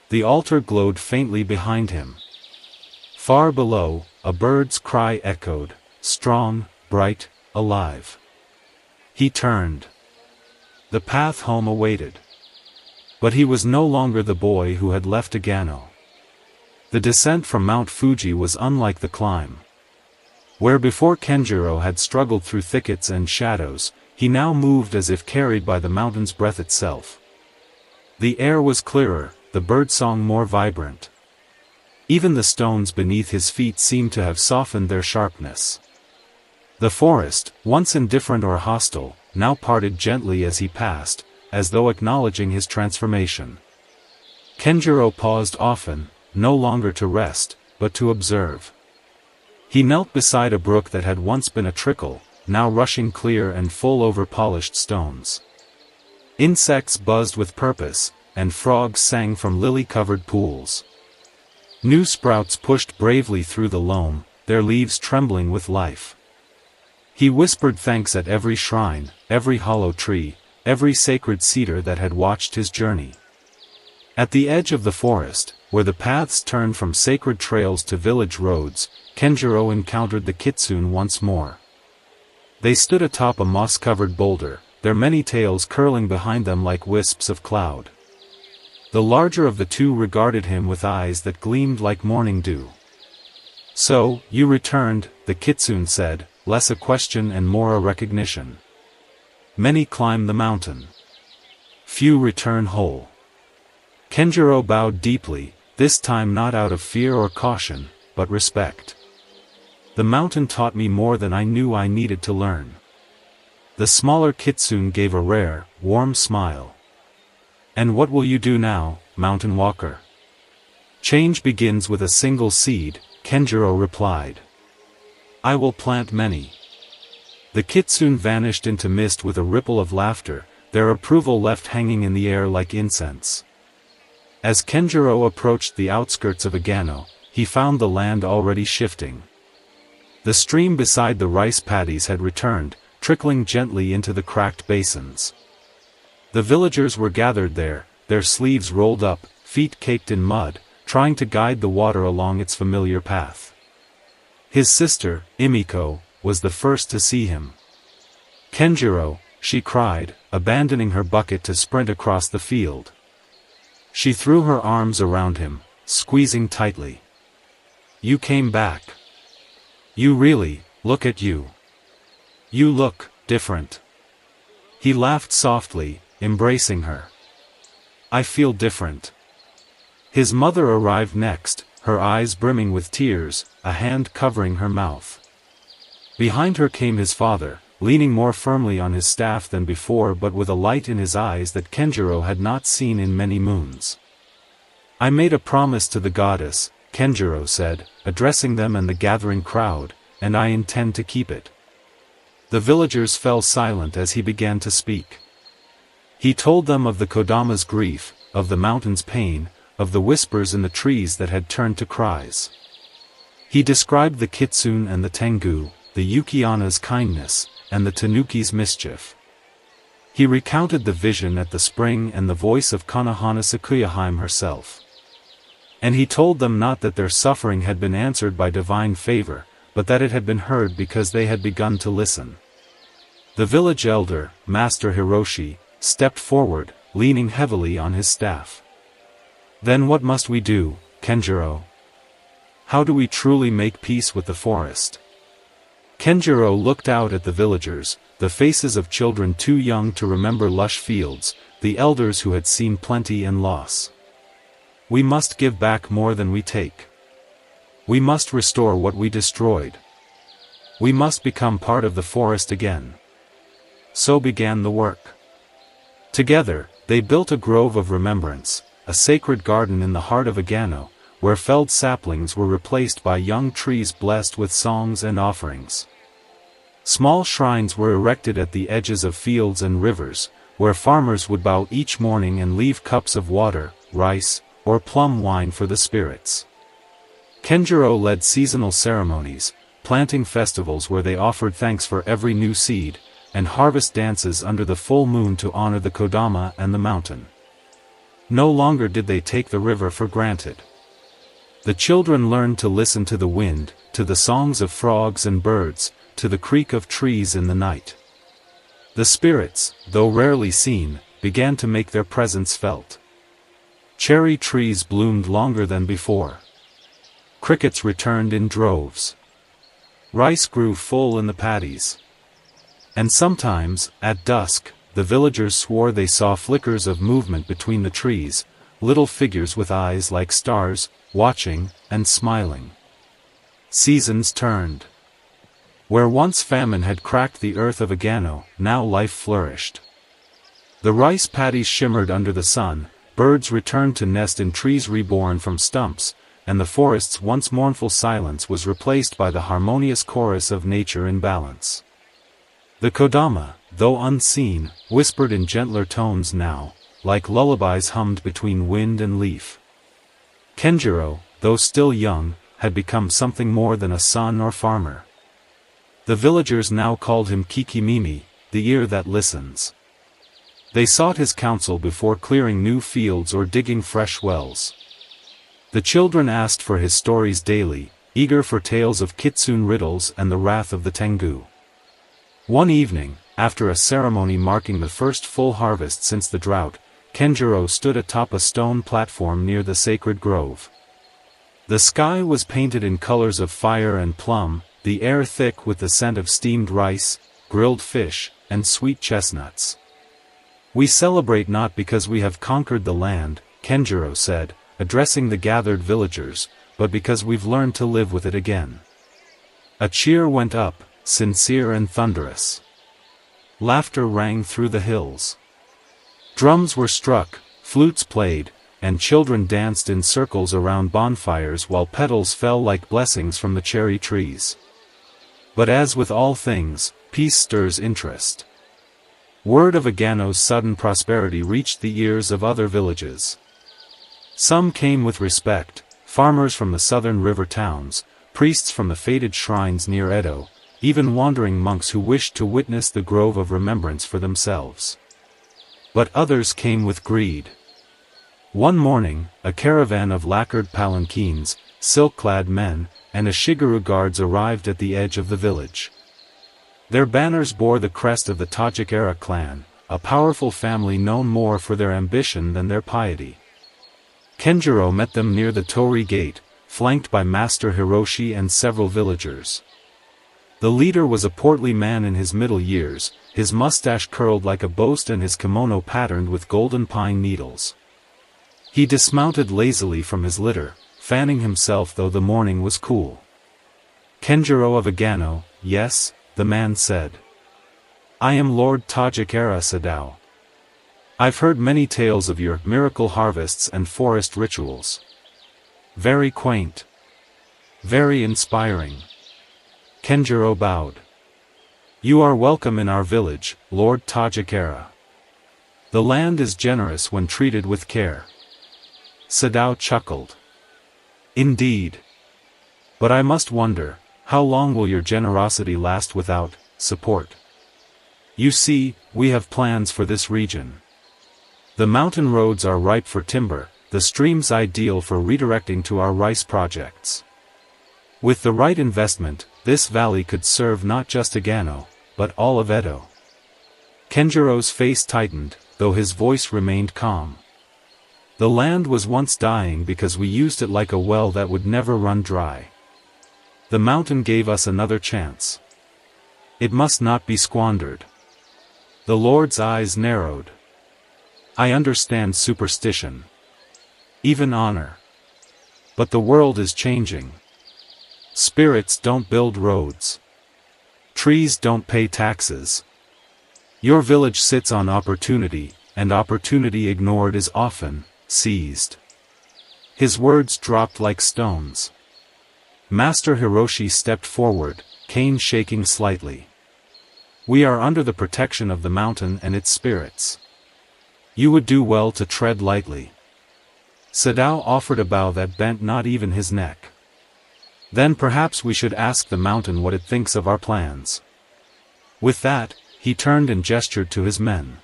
The altar glowed faintly behind him. Far below, a bird's cry echoed, strong, bright, alive. He turned. The path home awaited. But he was no longer the boy who had left Agano. The descent from Mount Fuji was unlike the climb. Where before Kenjiro had struggled through thickets and shadows, he now moved as if carried by the mountain's breath itself. The air was clearer, the birdsong more vibrant. Even the stones beneath his feet seemed to have softened their sharpness. The forest, once indifferent or hostile, now parted gently as he passed, as though acknowledging his transformation. Kenjiro paused often, no longer to rest, but to observe. He knelt beside a brook that had once been a trickle, now rushing clear and full over polished stones. Insects buzzed with purpose, and frogs sang from lily-covered pools. New sprouts pushed bravely through the loam, their leaves trembling with life. He whispered thanks at every shrine, every hollow tree, every sacred cedar that had watched his journey. At the edge of the forest, where the paths turned from sacred trails to village roads, Kenjiro encountered the kitsune once more. They stood atop a moss-covered boulder, their many tails curling behind them like wisps of cloud. The larger of the two regarded him with eyes that gleamed like morning dew. "So, you returned," the kitsune said, less a question and more a recognition. "Many climb the mountain. Few return whole." Kenjiro bowed deeply, this time not out of fear or caution, but respect. "The mountain taught me more than I knew I needed to learn." The smaller kitsune gave a rare, warm smile. "And what will you do now, mountain walker?" "Change begins with a single seed," Kenjiro replied. "I will plant many." The kitsune vanished into mist with a ripple of laughter, their approval left hanging in the air like incense. As Kenjiro approached the outskirts of Agano, he found the land already shifting. The stream beside the rice paddies had returned, trickling gently into the cracked basins. The villagers were gathered there, their sleeves rolled up, feet caked in mud, trying to guide the water along its familiar path. His sister, Imiko, was the first to see him. "Kenjiro," she cried, abandoning her bucket to sprint across the field. She threw her arms around him, squeezing tightly. "You came back. You really, look at you. You look different." He laughed softly, embracing her. "I feel different." His mother arrived next, her eyes brimming with tears, a hand covering her mouth. Behind her came his father, leaning more firmly on his staff than before but with a light in his eyes that Kenjiro had not seen in many moons. "I made a promise to the goddess," Kenjiro said, addressing them and the gathering crowd, "and I intend to keep it." The villagers fell silent as he began to speak. He told them of the Kodama's grief, of the mountain's pain, of the whispers in the trees that had turned to cries. He described the kitsune and the tengu, the Yuki-ana's kindness, and the tanuki's mischief. He recounted the vision at the spring and the voice of Konohana Sakuyaheim herself. And he told them not that their suffering had been answered by divine favor, but that it had been heard because they had begun to listen. The village elder, Master Hiroshi, stepped forward, leaning heavily on his staff. "Then what must we do, Kenjiro? How do we truly make peace with the forest?" Kenjiro looked out at the villagers, the faces of children too young to remember lush fields, the elders who had seen plenty and loss. "We must give back more than we take. We must restore what we destroyed. We must become part of the forest again." So began the work. Together, they built a grove of remembrance, a sacred garden in the heart of Agano, where felled saplings were replaced by young trees blessed with songs and offerings. Small shrines were erected at the edges of fields and rivers, where farmers would bow each morning and leave cups of water, rice, or plum wine for the spirits. Kenjiro led seasonal ceremonies, planting festivals where they offered thanks for every new seed, and harvest dances under the full moon to honor the Kodama and the mountain. No longer did they take the river for granted. The children learned to listen to the wind, to the songs of frogs and birds, to the creak of trees in the night. The spirits, though rarely seen, began to make their presence felt. Cherry trees bloomed longer than before. Crickets returned in droves. Rice grew full in the paddies. And sometimes, at dusk, the villagers swore they saw flickers of movement between the trees, little figures with eyes like stars, watching, and smiling. Seasons turned. Where once famine had cracked the earth of Agano, now life flourished. The rice paddies shimmered under the sun, birds returned to nest in trees reborn from stumps, and the forest's once mournful silence was replaced by the harmonious chorus of nature in balance. The Kodama, though unseen, whispered in gentler tones now, like lullabies hummed between wind and leaf. Kenjiro, though still young, had become something more than a son or farmer. The villagers now called him Kikimimi, the ear that listens. They sought his counsel before clearing new fields or digging fresh wells. The children asked for his stories daily, eager for tales of kitsune riddles and the wrath of the tengu. One evening, after a ceremony marking the first full harvest since the drought, Kenjiro stood atop a stone platform near the sacred grove. The sky was painted in colors of fire and plum, the air thick with the scent of steamed rice, grilled fish, and sweet chestnuts. "We celebrate not because we have conquered the land," Kenjiro said, addressing the gathered villagers, "but because we've learned to live with it again." A cheer went up, sincere and thunderous. Laughter rang through the hills. Drums were struck, flutes played, and children danced in circles around bonfires while petals fell like blessings from the cherry trees. But as with all things, peace stirs interest. Word of Agano's sudden prosperity reached the ears of other villages. Some came with respect, farmers from the southern river towns, priests from the fated shrines near Edo, even wandering monks who wished to witness the grove of remembrance for themselves. But others came with greed. One morning, a caravan of lacquered palanquins, silk-clad men, and a Shigaru guards arrived at the edge of the village. Their banners bore the crest of the Tajik-era clan, a powerful family known more for their ambition than their piety. Kenjiro met them near the torii gate, flanked by Master Hiroshi and several villagers. The leader was a portly man in his middle years, his mustache curled like a boast and his kimono patterned with golden pine needles. He dismounted lazily from his litter, fanning himself though the morning was cool. "Kenjiro of Agano, yes," the man said. "I am Lord Tajik-era Sadao. I've heard many tales of your miracle harvests and forest rituals. Very quaint. Very inspiring." Kenjiro bowed. "You are welcome in our village, Lord Tajik-era. The land is generous when treated with care." Sadao chuckled. "Indeed. But I must wonder, how long will your generosity last without support? You see, we have plans for this region. The mountain roads are ripe for timber, the streams ideal for redirecting to our rice projects. With the right investment, this valley could serve not just Agano, but all of Edo." Kenjiro's face tightened, though his voice remained calm. "The land was once dying because we used it like a well that would never run dry. The mountain gave us another chance. It must not be squandered." The Lord's eyes narrowed. "I understand superstition. Even honor. But the world is changing. Spirits don't build roads. Trees don't pay taxes. Your village sits on opportunity, and opportunity ignored is often seized." His words dropped like stones. Master Hiroshi stepped forward, cane shaking slightly. "We are under the protection of the mountain and its spirits. You would do well to tread lightly." Sadao offered a bow that bent not even his neck. "Then perhaps we should ask the mountain what it thinks of our plans." With that, he turned and gestured to his men.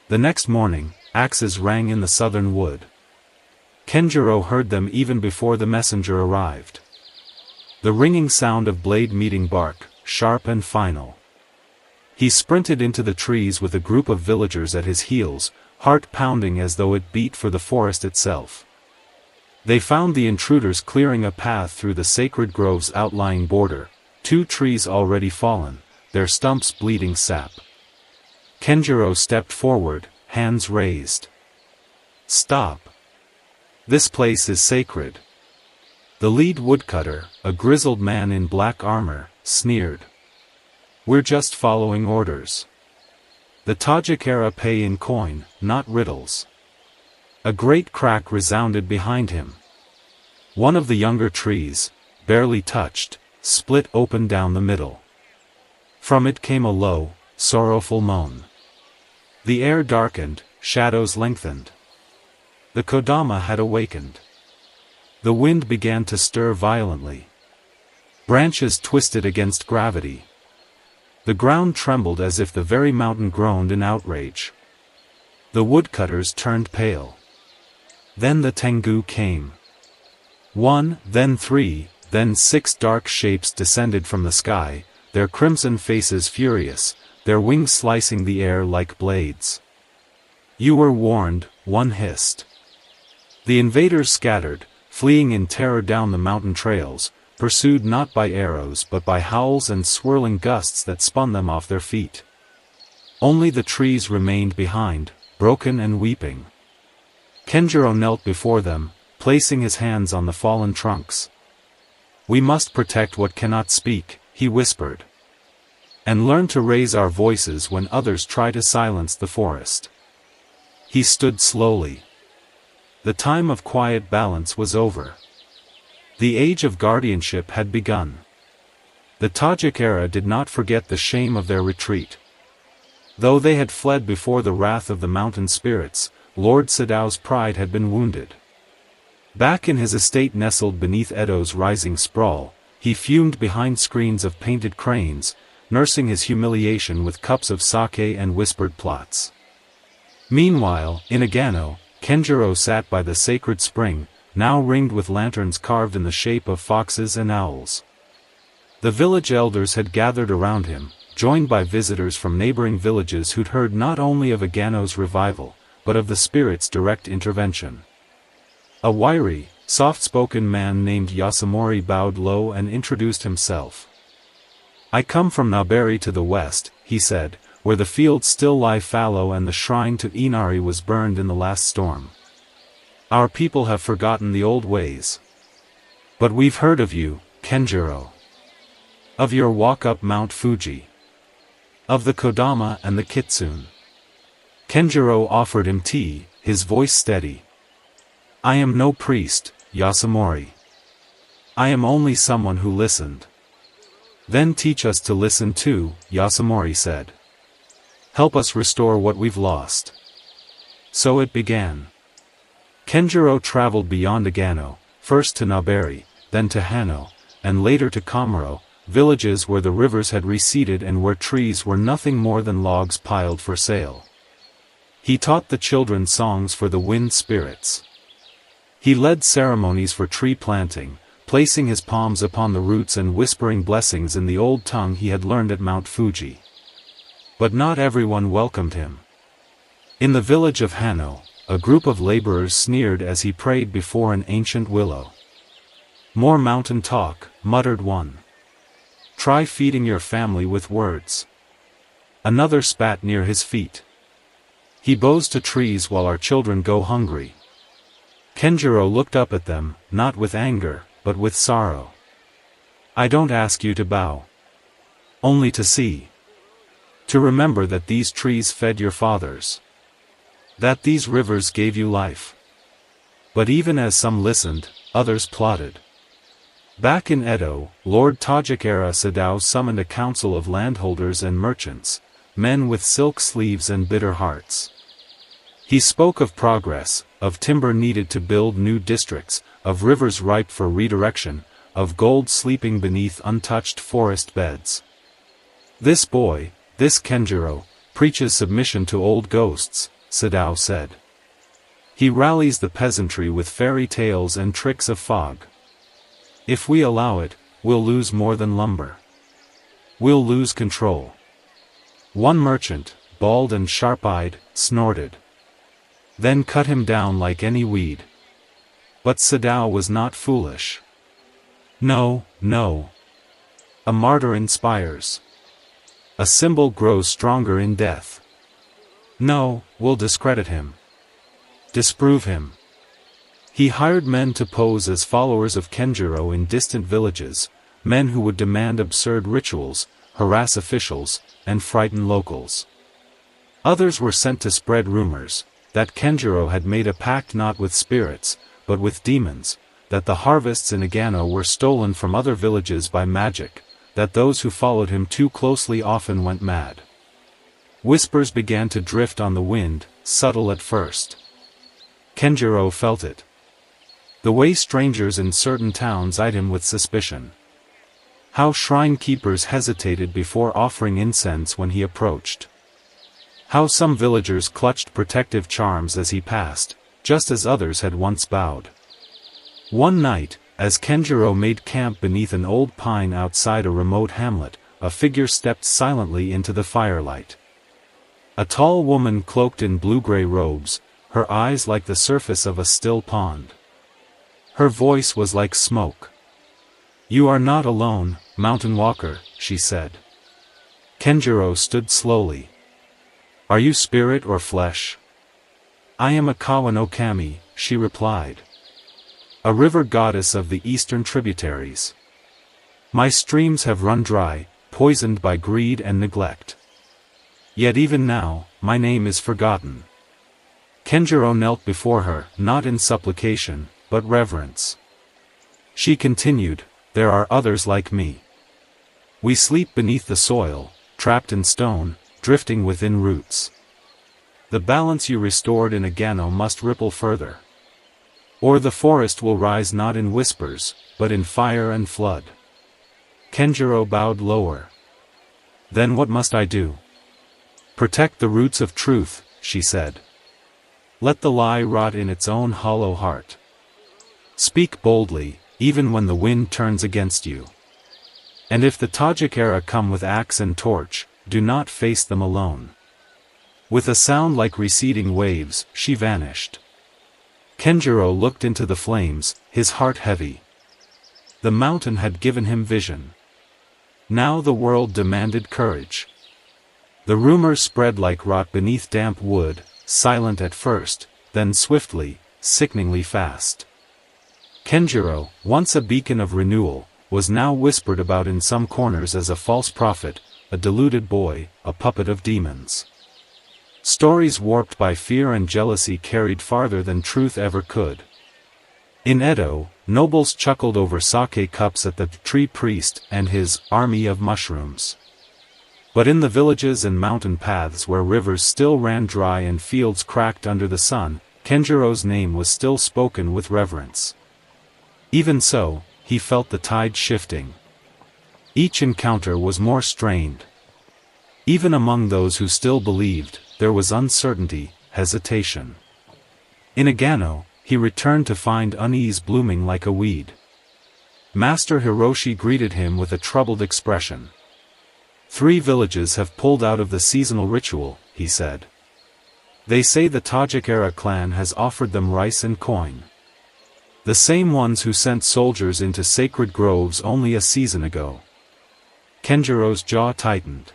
The next morning, axes rang in the southern wood. Kenjiro heard them even before the messenger arrived. The ringing sound of blade meeting bark, sharp and final. He sprinted into the trees with a group of villagers at his heels, heart pounding as though it beat for the forest itself. They found the intruders clearing a path through the sacred grove's outlying border, 2 trees already fallen, their stumps bleeding sap. Kenjiro stepped forward, hands raised. "Stop. This place is sacred." The lead woodcutter, a grizzled man in black armor, sneered. "We're just following orders. The Tajik-era pay in coin, not riddles." A great crack resounded behind him. One of the younger trees, barely touched, split open down the middle. From it came a low, sorrowful moan. The air darkened, shadows lengthened. The Kodama had awakened. The wind began to stir violently. Branches twisted against gravity. The ground trembled as if the very mountain groaned in outrage. The woodcutters turned pale. Then the Tengu came. 1, then 3, then 6 dark shapes descended from the sky, their crimson faces furious, their wings slicing the air like blades. "You were warned," one hissed. The invaders scattered, fleeing in terror down the mountain trails, pursued not by arrows but by howls and swirling gusts that spun them off their feet. Only the trees remained behind, broken and weeping. Kenjiro knelt before them, placing his hands on the fallen trunks. "We must protect what cannot speak," he whispered. "And learn to raise our voices when others try to silence the forest." He stood slowly. The time of quiet balance was over. The age of guardianship had begun. The Tajik-era did not forget the shame of their retreat. Though they had fled before the wrath of the mountain spirits, Lord Sadao's pride had been wounded. Back in his estate nestled beneath Edo's rising sprawl, he fumed behind screens of painted cranes, nursing his humiliation with cups of sake and whispered plots. Meanwhile, in Agano, Kenjiro sat by the sacred spring, now ringed with lanterns carved in the shape of foxes and owls. The village elders had gathered around him, joined by visitors from neighboring villages who'd heard not only of Agano's revival, but of the spirit's direct intervention. A wiry, soft-spoken man named Yasamori bowed low and introduced himself. "I come from Naberi to the west," he said, "where the fields still lie fallow and the shrine to Inari was burned in the last storm. Our people have forgotten the old ways. But we've heard of you, Kenjiro. Of your walk up Mount Fuji. Of the Kodama and the Kitsune." Kenjiro offered him tea, his voice steady. "I am no priest, Yasamori. I am only someone who listened." "Then teach us to listen too," Yasamori said. "Help us restore what we've lost." So it began. Kenjiro traveled beyond Agano, first to Naberi, then to Hano, and later to Kamuro, villages where the rivers had receded and where trees were nothing more than logs piled for sale. He taught the children songs for the wind spirits. He led ceremonies for tree planting, placing his palms upon the roots and whispering blessings in the old tongue he had learned at Mount Fuji. But not everyone welcomed him. In the village of Hano, a group of laborers sneered as he prayed before an ancient willow. "More mountain talk," muttered one. "Try feeding your family with words." Another spat near his feet. "He bows to trees while our children go hungry." Kenjiro looked up at them, not with anger, but with sorrow. "I don't ask you to bow. Only to see. To remember that these trees fed your fathers. That these rivers gave you life." But even as some listened, others plotted. Back in Edo, Lord Tajikara Sadao summoned a council of landholders and merchants, men with silk sleeves and bitter hearts. He spoke of progress, of timber needed to build new districts, of rivers ripe for redirection, of gold sleeping beneath untouched forest beds. "This boy, this Kenjiro, preaches submission to old ghosts," Sadao said. "He rallies the peasantry with fairy tales and tricks of fog. If we allow it, we'll lose more than lumber. We'll lose control." One merchant, bald and sharp-eyed, snorted. "Then cut him down like any weed." But Sadao was not foolish. "No, no. A martyr inspires. A symbol grows stronger in death. No, we'll discredit him. Disprove him." He hired men to pose as followers of Kenjiro in distant villages, men who would demand absurd rituals, harass officials, and frighten locals. Others were sent to spread rumors that Kenjiro had made a pact not with spirits, but with demons, that the harvests in Agano were stolen from other villages by magic, that those who followed him too closely often went mad. Whispers began to drift on the wind, subtle at first. Kenjiro felt it. The way strangers in certain towns eyed him with suspicion. How shrine keepers hesitated before offering incense when he approached. How some villagers clutched protective charms as he passed, just as others had once bowed. One night, as Kenjiro made camp beneath an old pine outside a remote hamlet, a figure stepped silently into the firelight. A tall woman cloaked in blue-gray robes, her eyes like the surface of a still pond. Her voice was like smoke. "You are not alone, mountain walker," she said. Kenjiro stood slowly. "Are you spirit or flesh?" "I am a Kawa no Kami," she replied. "A river goddess of the eastern tributaries. My streams have run dry, poisoned by greed and neglect. Yet even now, my name is forgotten." Kenjiro knelt before her, not in supplication, but reverence. She continued, "There are others like me. We sleep beneath the soil, trapped in stone, drifting within roots. The balance you restored in Agano must ripple further. Or the forest will rise not in whispers, but in fire and flood." Kenjiro bowed lower. "Then what must I do?" "Protect the roots of truth," she said. Let the lie rot in its own hollow heart. Speak boldly, even when the wind turns against you. And if the Tajik era come with axe and torch, do not face them alone. With a sound like receding waves, she vanished. Kenjiro looked into the flames, his heart heavy. The mountain had given him vision. Now the world demanded courage. The rumors spread like rot beneath damp wood, silent at first, then swiftly, sickeningly fast. Kenjiro, once a beacon of renewal, was now whispered about in some corners as a false prophet, a deluded boy, a puppet of demons. Stories warped by fear and jealousy carried farther than truth ever could. In Edo, nobles chuckled over sake cups at the tree priest and his army of mushrooms. But in the villages and mountain paths where rivers still ran dry and fields cracked under the sun, Kenjiro's name was still spoken with reverence. Even so, he felt the tide shifting. Each encounter was more strained. Even among those who still believed, there was uncertainty, hesitation. In Agano, he returned to find unease blooming like a weed. Master Hiroshi greeted him with a troubled expression. 3 villages have pulled out of the seasonal ritual, he said. They say the Tajik-era clan has offered them rice and coin. The same ones who sent soldiers into sacred groves only a season ago. Kenjiro's jaw tightened.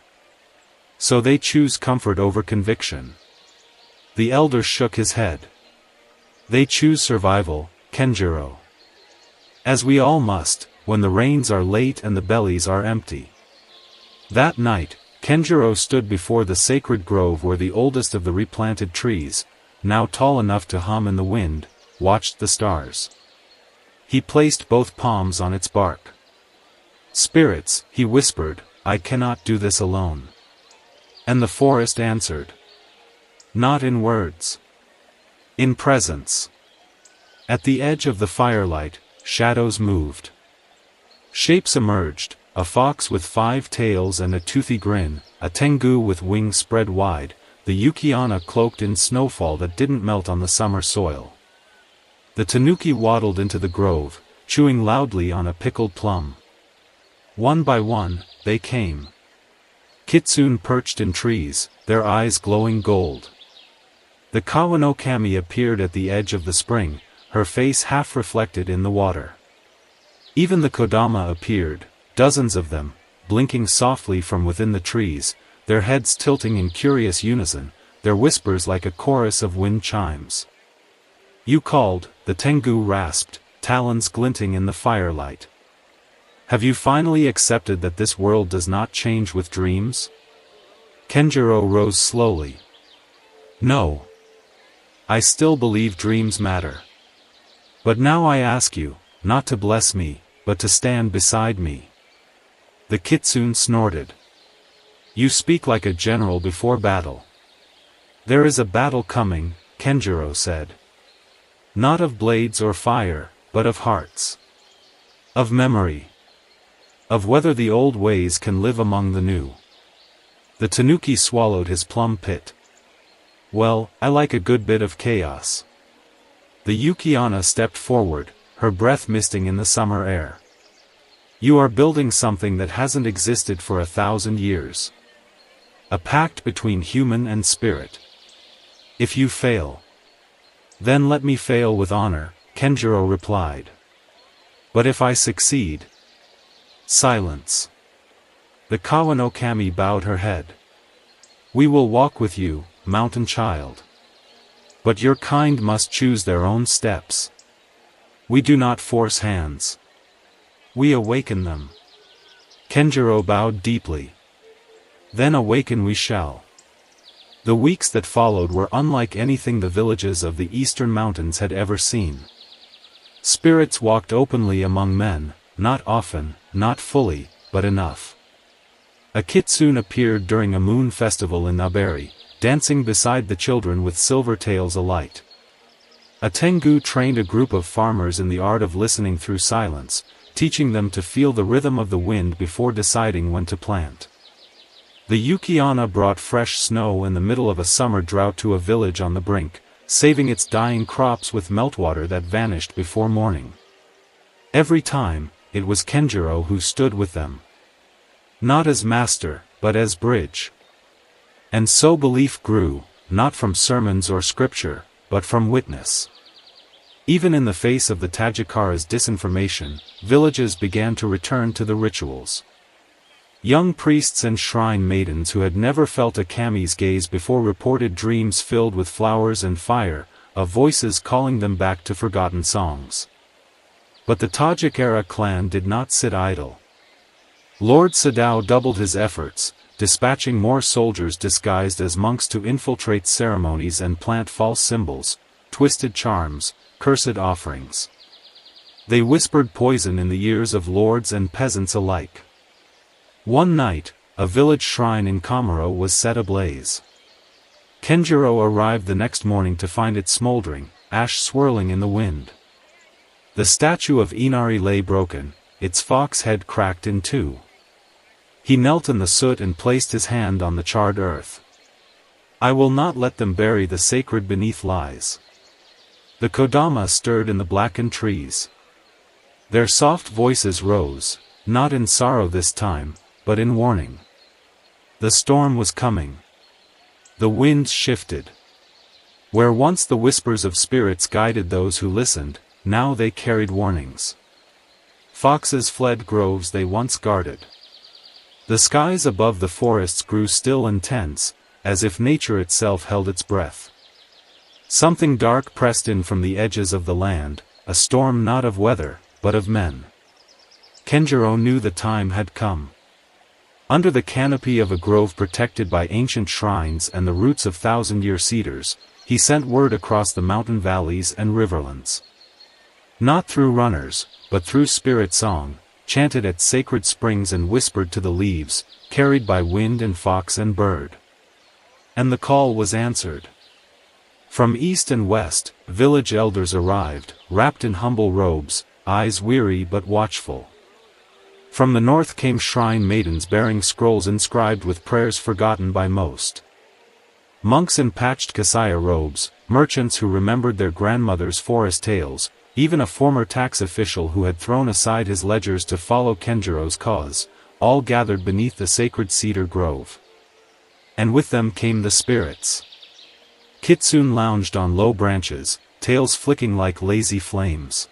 So they choose comfort over conviction. The elder shook his head. They choose survival, Kenjiro. As we all must, when the rains are late and the bellies are empty. That night, Kenjiro stood before the sacred grove where the oldest of the replanted trees, now tall enough to hum in the wind, watched the stars. He placed both palms on its bark. Spirits, he whispered, I cannot do this alone. And the forest answered. Not in words. In presence. At the edge of the firelight, shadows moved. Shapes emerged, a fox with 5 tails and a toothy grin, a tengu with wings spread wide, the Yukiana cloaked in snowfall that didn't melt on the summer soil. The tanuki waddled into the grove, chewing loudly on a pickled plum. One by one, they came. Kitsune perched in trees, their eyes glowing gold. The Kawano Kami appeared at the edge of the spring, her face half reflected in the water. Even the Kodama appeared, dozens of them, blinking softly from within the trees, their heads tilting in curious unison, their whispers like a chorus of wind chimes. You called, the tengu rasped, talons glinting in the firelight. Have you finally accepted that this world does not change with dreams? Kenjiro rose slowly. No. I still believe dreams matter. But now I ask you, not to bless me, but to stand beside me. The kitsune snorted. You speak like a general before battle. There is a battle coming, Kenjiro said. Not of blades or fire, but of hearts. Of memory. Of whether the old ways can live among the new. The tanuki swallowed his plum pit. Well, I like a good bit of chaos. The Yukiana stepped forward, her breath misting in the summer air. You are building something that hasn't existed for 1,000 years. A pact between human and spirit. If you fail, then let me fail with honor, Kenjiro replied. But if I succeed... Silence. The Kawano Kami bowed her head. We will walk with you, mountain child. But your kind must choose their own steps. We do not force hands. We awaken them. Kenjiro bowed deeply. Then awaken we shall. The weeks that followed were unlike anything the villages of the eastern mountains had ever seen. Spirits walked openly among men, not often, not fully, but enough. A kitsune appeared during a moon festival in Naberi, dancing beside the children with silver tails alight. A tengu trained a group of farmers in the art of listening through silence, teaching them to feel the rhythm of the wind before deciding when to plant. The Yukiana brought fresh snow in the middle of a summer drought to a village on the brink, saving its dying crops with meltwater that vanished before morning. Every time, it was Kenjiro who stood with them. Not as master, but as bridge. And so belief grew, not from sermons or scripture, but from witness. Even in the face of the Tajikara's disinformation, villages began to return to the rituals. Young priests and shrine maidens who had never felt a kami's gaze before reported dreams filled with flowers and fire, of voices calling them back to forgotten songs. But the Tajikara clan did not sit idle. Lord Sadao doubled his efforts, dispatching more soldiers disguised as monks to infiltrate ceremonies and plant false symbols, twisted charms, cursed offerings. They whispered poison in the ears of lords and peasants alike. One night, a village shrine in Kamaro was set ablaze. Kenjiro arrived the next morning to find it smoldering, ash swirling in the wind. The statue of Inari lay broken, its fox head cracked in two. He knelt in the soot and placed his hand on the charred earth. "I will not let them bury the sacred beneath lies." The kodama stirred in the blackened trees. Their soft voices rose, not in sorrow this time, but in warning. The storm was coming. The winds shifted. Where once the whispers of spirits guided those who listened, now they carried warnings. Foxes fled groves they once guarded. The skies above the forests grew still and tense, as if nature itself held its breath. Something dark pressed in from the edges of the land, a storm not of weather, but of men. Kenjiro knew the time had come. Under the canopy of a grove protected by ancient shrines and the roots of thousand-year cedars, he sent word across the mountain valleys and riverlands. Not through runners, but through spirit song, chanted at sacred springs and whispered to the leaves, carried by wind and fox and bird. And the call was answered. From east and west, village elders arrived, wrapped in humble robes, eyes weary but watchful. From the north came shrine maidens bearing scrolls inscribed with prayers forgotten by most. Monks in patched kasaya robes, merchants who remembered their grandmother's forest tales, even a former tax official who had thrown aside his ledgers to follow Kenjiro's cause, all gathered beneath the sacred cedar grove. And with them came the spirits. Kitsune lounged on low branches, tails flicking like lazy flames.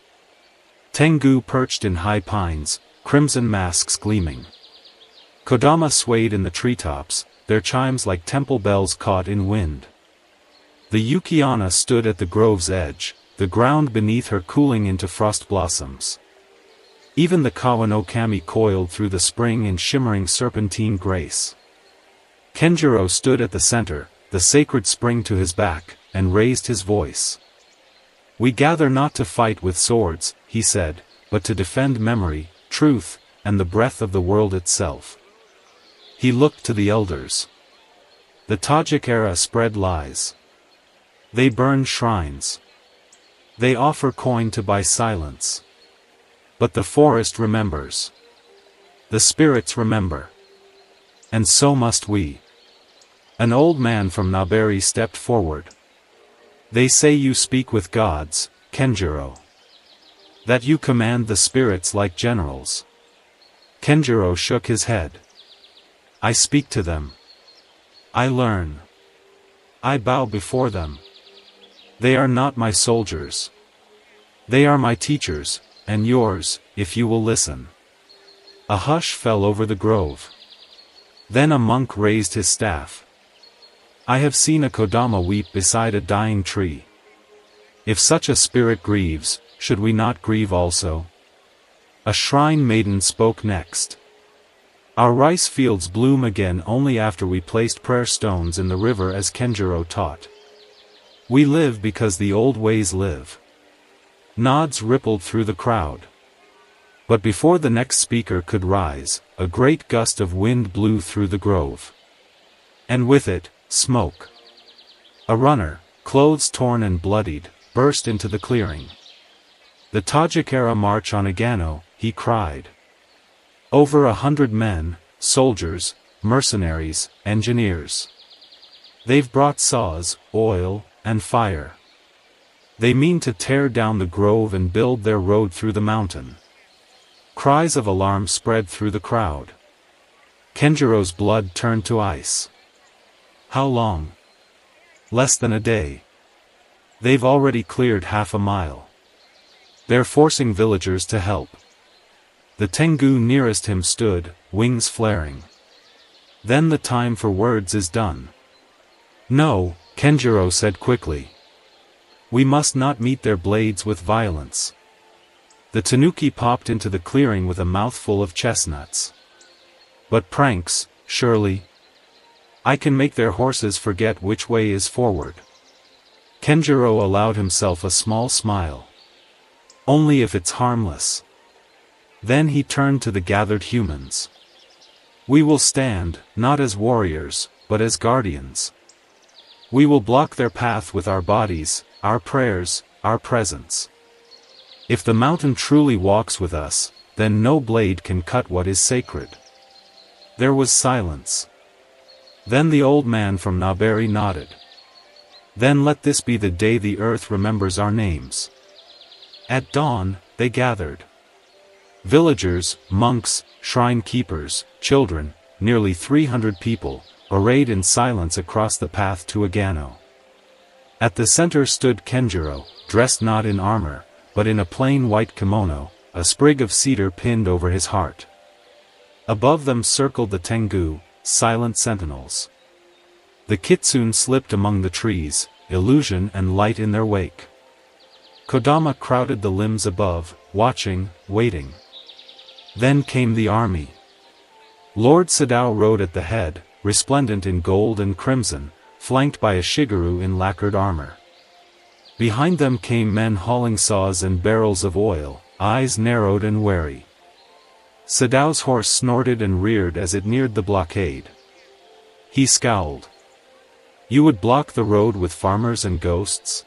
Tengu perched in high pines, crimson masks gleaming. Kodama swayed in the treetops, their chimes like temple bells caught in wind. The Yukiana stood at the grove's edge, the ground beneath her cooling into frost blossoms. Even the Kawano Kami coiled through the spring in shimmering serpentine grace. Kenjiro stood at the center, the sacred spring to his back, and raised his voice. "We gather not to fight with swords," he said, "but to defend memory, truth, and the breath of the world itself." He looked to the elders. The Tajik era spread lies. They burn shrines. They offer coin to buy silence. But the forest remembers. The spirits remember. And so must we. An old man from Naberi stepped forward. "They say you speak with gods, Kenjiro. That you command the spirits like generals." Kenjiro shook his head. "I speak to them. I learn. I bow before them. They are not my soldiers. They are my teachers, and yours, if you will listen." A hush fell over the grove. Then a monk raised his staff. "I have seen a kodama weep beside a dying tree. If such a spirit grieves, should we not grieve also?" A shrine maiden spoke next. "Our rice fields bloom again only after we placed prayer stones in the river as Kenjiro taught. We live because the old ways live." Nods rippled through the crowd. But before the next speaker could rise, a great gust of wind blew through the grove. And with it, smoke. A runner, clothes torn and bloodied, burst into the clearing. "The Tajikara march on Agano," he cried. "Over 100 men, soldiers, mercenaries, engineers. They've brought saws, oil, and fire. They mean to tear down the grove and build their road through the mountain. Cries of alarm spread through the crowd. Kenjiro's blood turned to ice. How long? Less than a day. They've already cleared half a mile. They're forcing villagers to help. The Tengu nearest him stood, wings flaring. Then the time for words is done. No, Kenjiro said quickly. We must not meet their blades with violence. The tanuki popped into the clearing with a mouthful of chestnuts. But pranks, surely. I can make their horses forget which way is forward. Kenjiro allowed himself a small smile. Only if it's harmless. Then he turned to the gathered humans. We will stand, not as warriors, but as guardians. We will block their path with our bodies, our prayers, our presence. If the mountain truly walks with us, then no blade can cut what is sacred. There was silence. Then the old man from Naberi nodded. Then let this be the day the earth remembers our names. At dawn, they gathered. Villagers, monks, shrine keepers, children, nearly 300 people, arrayed in silence across the path to Agano. At the center stood Kenjiro, dressed not in armor, but in a plain white kimono, a sprig of cedar pinned over his heart. Above them circled the Tengu, silent sentinels. The kitsune slipped among the trees, illusion and light in their wake. Kodama crowded the limbs above, watching, waiting. Then came the army. Lord Sadao rode at the head, resplendent in gold and crimson, flanked by a Shigeru in lacquered armor. Behind them came men hauling saws and barrels of oil, eyes narrowed and wary. Sadao's horse snorted and reared as it neared the blockade. He scowled. You would block the road with farmers and ghosts?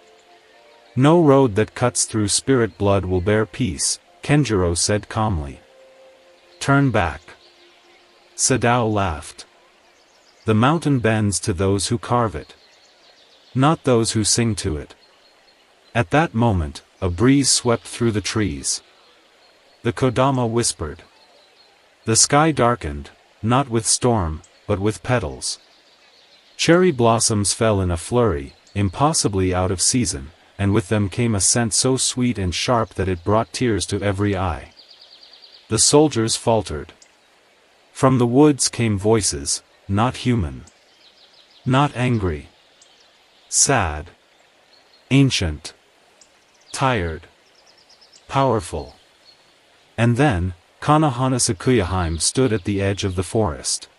No road that cuts through spirit blood will bear peace, Kenjiro said calmly. Turn back. Sadao laughed. The mountain bends to those who carve it. Not those who sing to it. At that moment, a breeze swept through the trees. The Kodama whispered. The sky darkened, not with storm, but with petals. Cherry blossoms fell in a flurry, impossibly out of season, and with them came a scent so sweet and sharp that it brought tears to every eye. The soldiers faltered. From the woods came voices, not human. Not angry. Sad. Ancient. Tired. Powerful. And then, Kanahana Sakuyaheim stood at the edge of the forest.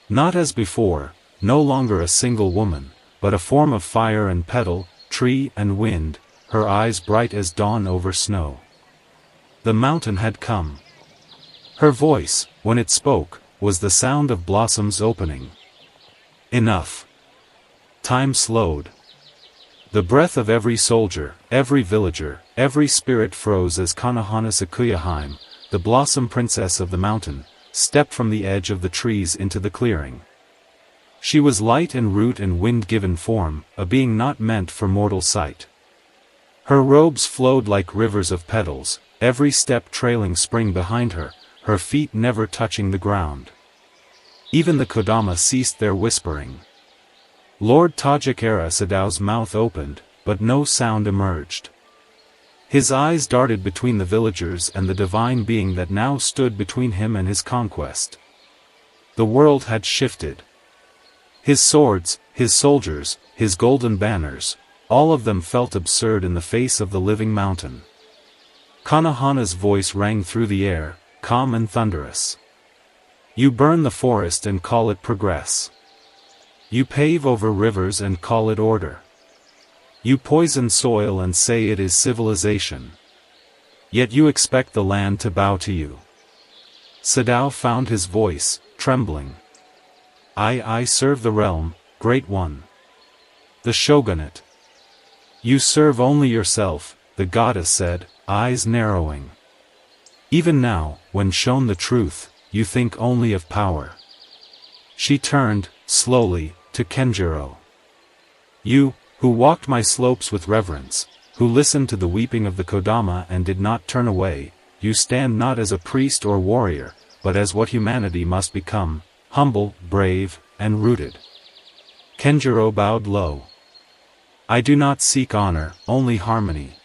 Not as before, no longer a single woman, but a form of fire and petal, tree and wind, her eyes bright as dawn over snow. The mountain had come. Her voice, when it spoke, was the sound of blossoms opening. Enough. Time slowed. The breath of every soldier, every villager, every spirit froze as Kanahana Sakuyaheim, the blossom princess of the mountain, stepped from the edge of the trees into the clearing. She was light and root and wind-given form, a being not meant for mortal sight. Her robes flowed like rivers of petals, every step trailing spring behind her, her feet never touching the ground. Even the Kodama ceased their whispering. Lord Tajikera Sadao's mouth opened, but no sound emerged. His eyes darted between the villagers and the divine being that now stood between him and his conquest. The world had shifted. His swords, his soldiers, his golden banners, all of them felt absurd in the face of the living mountain. Kanahana's voice rang through the air, calm and thunderous. You burn the forest and call it progress. You pave over rivers and call it order. You poison soil and say it is civilization. Yet you expect the land to bow to you. Sadao found his voice, trembling. I serve the realm, great one. The shogunate. You serve only yourself, the goddess said, eyes narrowing. Even now, when shown the truth, you think only of power. She turned, slowly, to Kenjiro. You, who walked my slopes with reverence, who listened to the weeping of the Kodama and did not turn away, you stand not as a priest or warrior, but as what humanity must become, humble, brave, and rooted. Kenjiro bowed low. I do not seek honor, only harmony.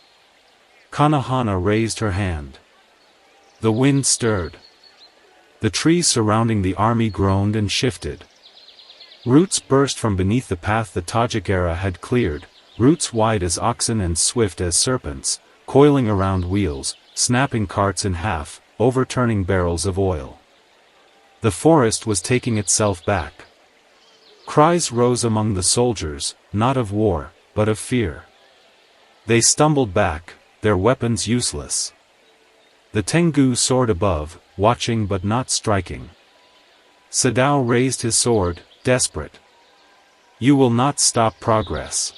Kanahana raised her hand. The wind stirred. The trees surrounding the army groaned and shifted. Roots burst from beneath the path the Tajik era had cleared, roots wide as oxen and swift as serpents, coiling around wheels, snapping carts in half, overturning barrels of oil. The forest was taking itself back. Cries rose among the soldiers, not of war, but of fear. They stumbled back, their weapons useless. The Tengu soared above, watching but not striking. Sadao raised his sword, desperate. You will not stop progress.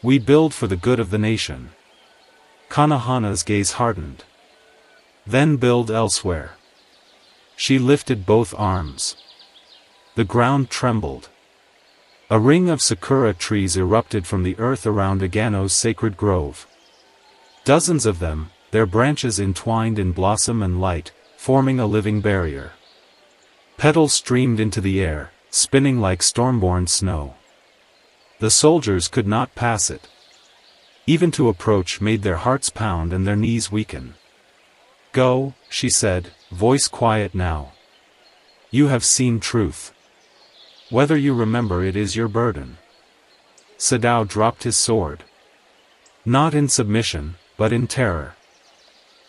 We build for the good of the nation. Kanahana's gaze hardened. Then build elsewhere. She lifted both arms. The ground trembled. A ring of sakura trees erupted from the earth around Agano's sacred grove. Dozens of them, their branches entwined in blossom and light, forming a living barrier. Petals streamed into the air, spinning like storm-born snow. The soldiers could not pass it. Even to approach made their hearts pound and their knees weaken. Go, she said, voice quiet now. You have seen truth. Whether you remember it is your burden. Sadao dropped his sword. Not in submission, but in terror.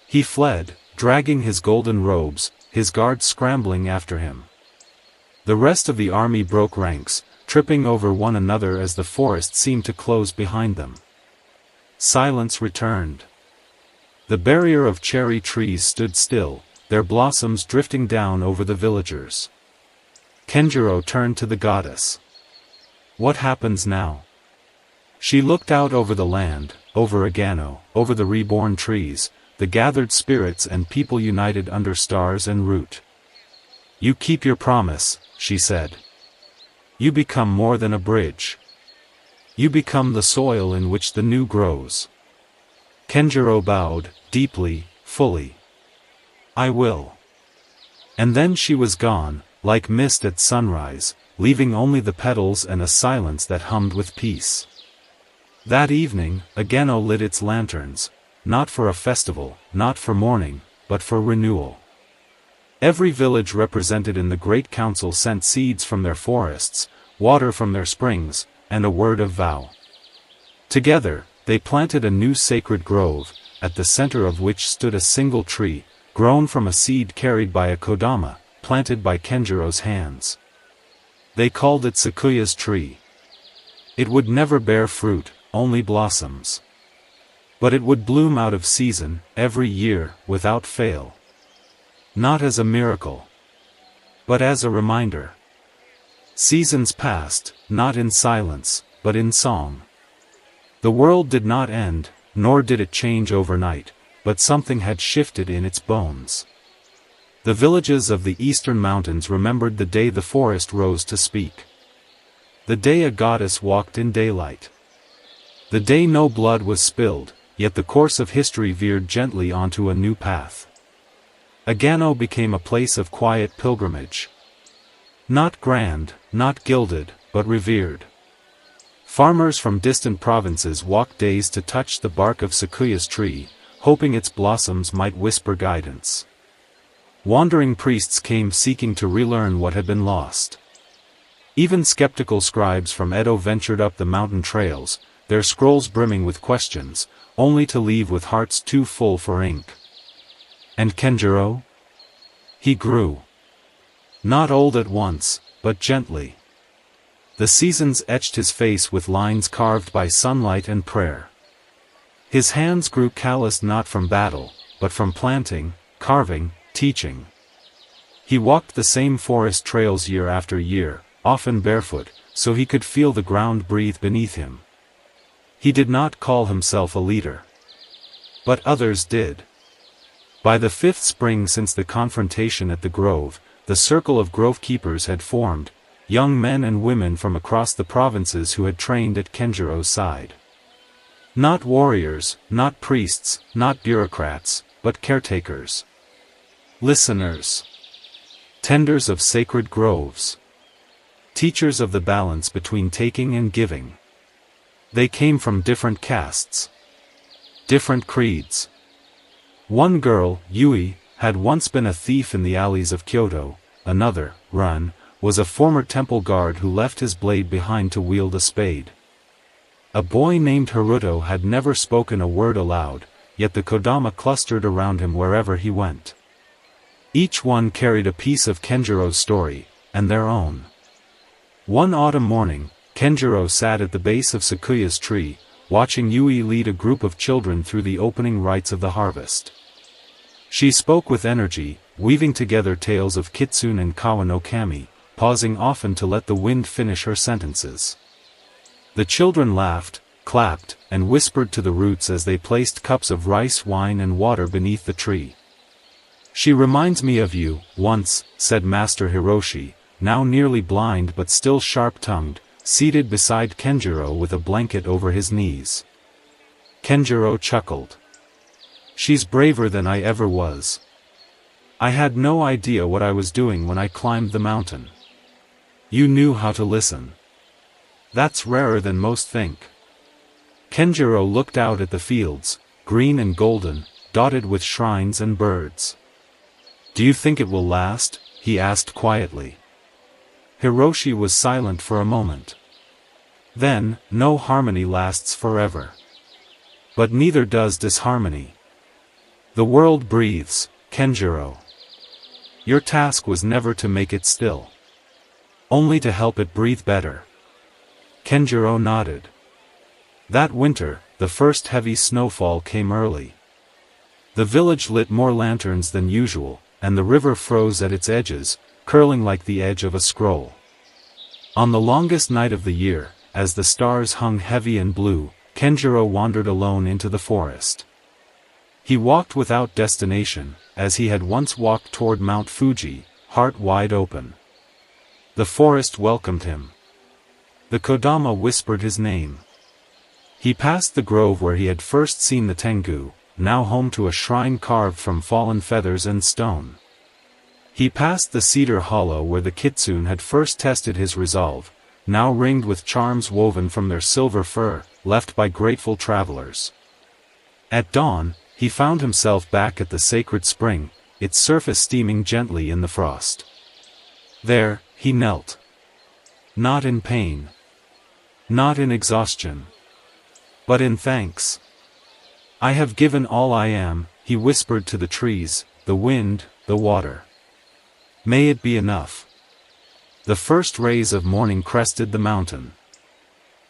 He fled, dragging his golden robes, his guards scrambling after him. The rest of the army broke ranks, tripping over one another as the forest seemed to close behind them. Silence returned. The barrier of cherry trees stood still, their blossoms drifting down over the villagers. Kenjiro turned to the goddess. What happens now? She looked out over the land, over Agano, over the reborn trees, the gathered spirits and people united under stars and root. You keep your promise, she said. You become more than a bridge. You become the soil in which the new grows. Kenjiro bowed, deeply, fully. I will. And then she was gone, like mist at sunrise, leaving only the petals and a silence that hummed with peace. That evening, Agano lit its lanterns, not for a festival, not for mourning, but for renewal. Every village represented in the Great Council sent seeds from their forests, water from their springs, and a word of vow. Together, they planted a new sacred grove, at the center of which stood a single tree, grown from a seed carried by a kodama, planted by Kenjiro's hands. They called it Sakuya's tree. It would never bear fruit, only blossoms. But it would bloom out of season, every year, without fail. Not as a miracle, but as a reminder. Seasons passed, not in silence, but in song. The world did not end, nor did it change overnight, but something had shifted in its bones. The villages of the eastern mountains remembered the day the forest rose to speak. The day a goddess walked in daylight. The day no blood was spilled, yet the course of history veered gently onto a new path. Agano became a place of quiet pilgrimage. Not grand, not gilded, but revered. Farmers from distant provinces walked days to touch the bark of Sakuya's tree, hoping its blossoms might whisper guidance. Wandering priests came seeking to relearn what had been lost. Even skeptical scribes from Edo ventured up the mountain trails, their scrolls brimming with questions, only to leave with hearts too full for ink. And Kenjiro? He grew. Not old at once, but gently. The seasons etched his face with lines carved by sunlight and prayer. His hands grew calloused not from battle, but from planting, carving, teaching. He walked the same forest trails year after year, often barefoot, so he could feel the ground breathe beneath him. He did not call himself a leader. But others did. By the fifth spring since the confrontation at the grove, the circle of grove keepers had formed, young men and women from across the provinces who had trained at Kenjiro's side. Not warriors, not priests, not bureaucrats, but caretakers. Listeners. Tenders of sacred groves. Teachers of the balance between taking and giving. They came from different castes. Different creeds. One girl, Yui, had once been a thief in the alleys of Kyoto. Another, Run, was a former temple guard who left his blade behind to wield a spade. A boy named Haruto had never spoken a word aloud, yet the Kodama clustered around him wherever he went. Each one carried a piece of Kenjiro's story, and their own. One autumn morning, Kenjiro sat at the base of Sakuya's tree, watching Yui lead a group of children through the opening rites of the harvest. She spoke with energy, weaving together tales of Kitsune and Kawa no Kami, pausing often to let the wind finish her sentences. The children laughed, clapped, and whispered to the roots as they placed cups of rice, wine and water beneath the tree. "She reminds me of you, once," said Master Hiroshi, now nearly blind but still sharp-tongued, seated beside Kenjiro with a blanket over his knees. Kenjiro chuckled. "She's braver than I ever was. I had no idea what I was doing when I climbed the mountain. You knew how to listen. That's rarer than most think." Kenjiro looked out at the fields, green and golden, dotted with shrines and birds. "Do you think it will last?" he asked quietly. Hiroshi was silent for a moment. Then, "No harmony lasts forever. But neither does disharmony. The world breathes, Kenjiro. Your task was never to make it still. Only to help it breathe better." Kenjiro nodded. That winter, the first heavy snowfall came early. The village lit more lanterns than usual, and the river froze at its edges, curling like the edge of a scroll. On the longest night of the year, as the stars hung heavy and blue, Kenjiro wandered alone into the forest. He walked without destination, as he had once walked toward Mount Fuji, heart wide open. The forest welcomed him. The Kodama whispered his name. He passed the grove where he had first seen the Tengu, now home to a shrine carved from fallen feathers and stone. He passed the cedar hollow where the Kitsune had first tested his resolve, now ringed with charms woven from their silver fur, left by grateful travelers. At dawn, he found himself back at the sacred spring, its surface steaming gently in the frost. There, he knelt. Not in pain. Not in exhaustion. But in thanks. "I have given all I am," he whispered to the trees, the wind, the water. "May it be enough." The first rays of morning crested the mountain.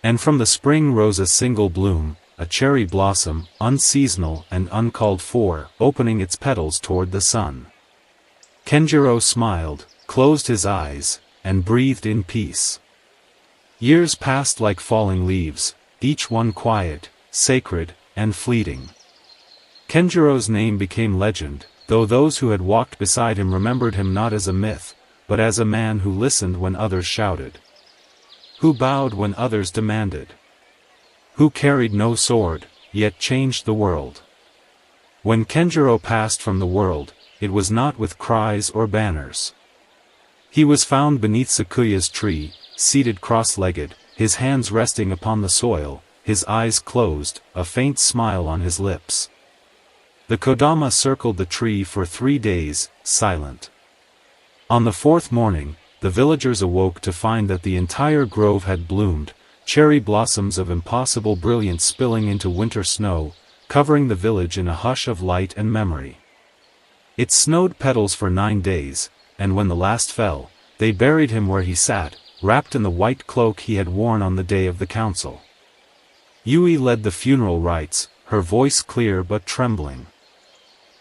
And from the spring rose a single bloom, a cherry blossom, unseasonal and uncalled for, opening its petals toward the sun. Kenjiro smiled, closed his eyes, and breathed in peace. Years passed like falling leaves, each one quiet, sacred, and fleeting. Kenjiro's name became legend, though those who had walked beside him remembered him not as a myth, but as a man who listened when others shouted. Who bowed when others demanded. Who carried no sword, yet changed the world. When Kenjiro passed from the world, it was not with cries or banners. He was found beneath Sakuya's tree, seated cross-legged, his hands resting upon the soil, his eyes closed, a faint smile on his lips. The Kodama circled the tree for 3 days, silent. On the 4th morning, the villagers awoke to find that the entire grove had bloomed, cherry blossoms of impossible brilliance spilling into winter snow, covering the village in a hush of light and memory. It snowed petals for 9 days, and when the last fell, they buried him where he sat, wrapped in the white cloak he had worn on the day of the council. Yui led the funeral rites, her voice clear but trembling.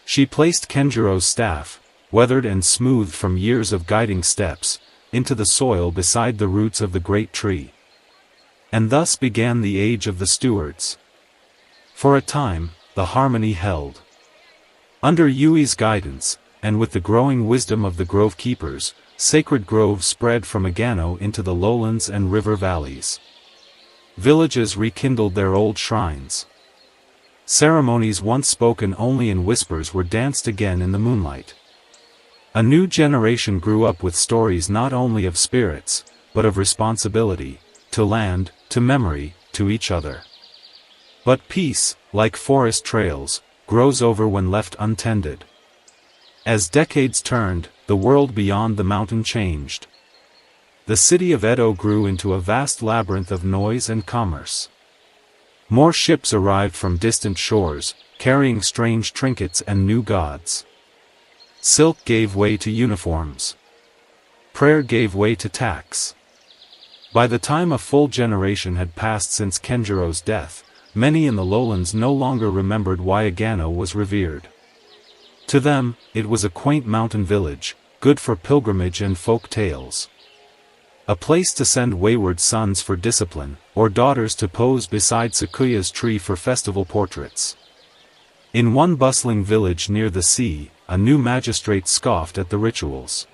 She placed Kenjiro's staff, weathered and smoothed from years of guiding steps, into the soil beside the roots of the great tree. And thus began the age of the stewards. For a time, the harmony held. Under Yui's guidance, and with the growing wisdom of the grove keepers, sacred groves spread from Agano into the lowlands and river valleys. Villages rekindled their old shrines. ceremonies once spoken only in whispers were danced again in the moonlight. A new generation grew up with stories not only of spirits, but of responsibility, to land, to memory, to each other. But peace, like forest trails, grows over when left untended. As decades turned, the world beyond the mountain changed. The city of Edo grew into a vast labyrinth of noise and commerce. More ships arrived from distant shores, carrying strange trinkets and new gods. Silk gave way to uniforms. Prayer gave way to tax. By the time a full generation had passed since Kenjiro's death, many in the lowlands no longer remembered why Agano was revered. To them, it was a quaint mountain village, good for pilgrimage and folk tales. A place to send wayward sons for discipline, or daughters to pose beside Sakuya's tree for festival portraits. In one bustling village near the sea, a new magistrate scoffed at the rituals.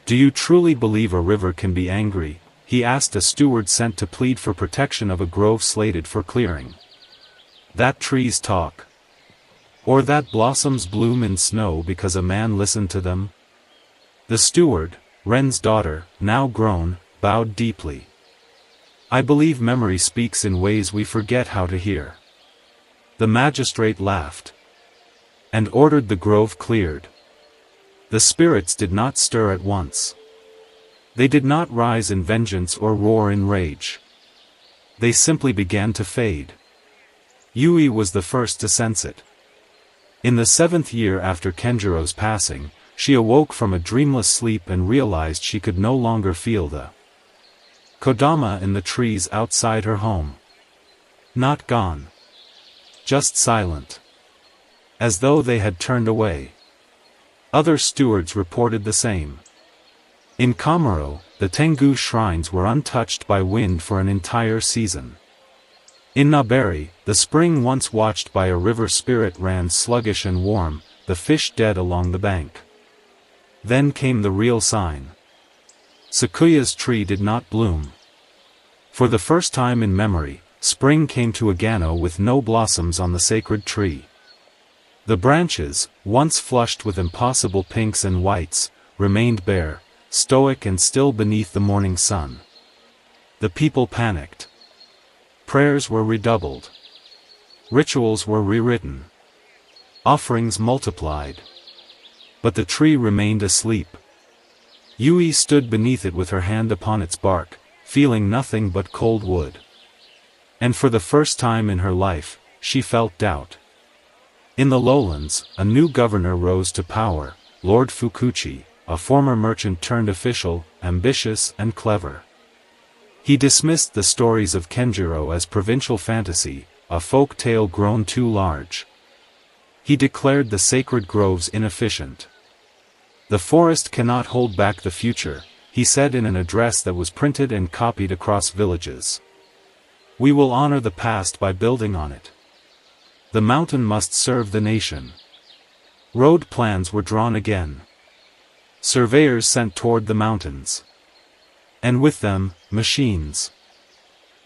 "Do you truly believe a river can be angry?" he asked a steward sent to plead for protection of a grove slated for clearing. "That trees talk? Or that blossoms bloom in snow because a man listened to them?" The steward, Ren's daughter, now grown, bowed deeply. "I believe memory speaks in ways we forget how to hear." The magistrate laughed and ordered the grove cleared. The spirits did not stir at once. They did not rise in vengeance or roar in rage. They simply began to fade. Yui was the first to sense it. In the 7th year after Kenjiro's passing, she awoke from a dreamless sleep and realized she could no longer feel the kodama in the trees outside her home. Not gone. Just silent. As though they had turned away. Other stewards reported the same. In Kamaro, the Tengu shrines were untouched by wind for an entire season. In Naberi, the spring once watched by a river spirit ran sluggish and warm, the fish dead along the bank. Then came the real sign. Sakuya's tree did not bloom. For the first time in memory, spring came to Agano with no blossoms on the sacred tree. The branches, once flushed with impossible pinks and whites, remained bare, stoic and still beneath the morning sun. The people panicked. Prayers were redoubled. Rituals were rewritten. Offerings multiplied. But the tree remained asleep. Yui stood beneath it with her hand upon its bark, feeling nothing but cold wood. And for the first time in her life, she felt doubt. In the lowlands, a new governor rose to power, Lord Fukuchi, a former merchant turned official, ambitious and clever. He dismissed the stories of Kenjiro as provincial fantasy, a folk tale grown too large. He declared the sacred groves inefficient. "The forest cannot hold back the future," he said in an address that was printed and copied across villages. "We will honor the past by building on it. The mountain must serve the nation." Road plans were drawn again. Surveyors sent toward the mountains. And with them, machines.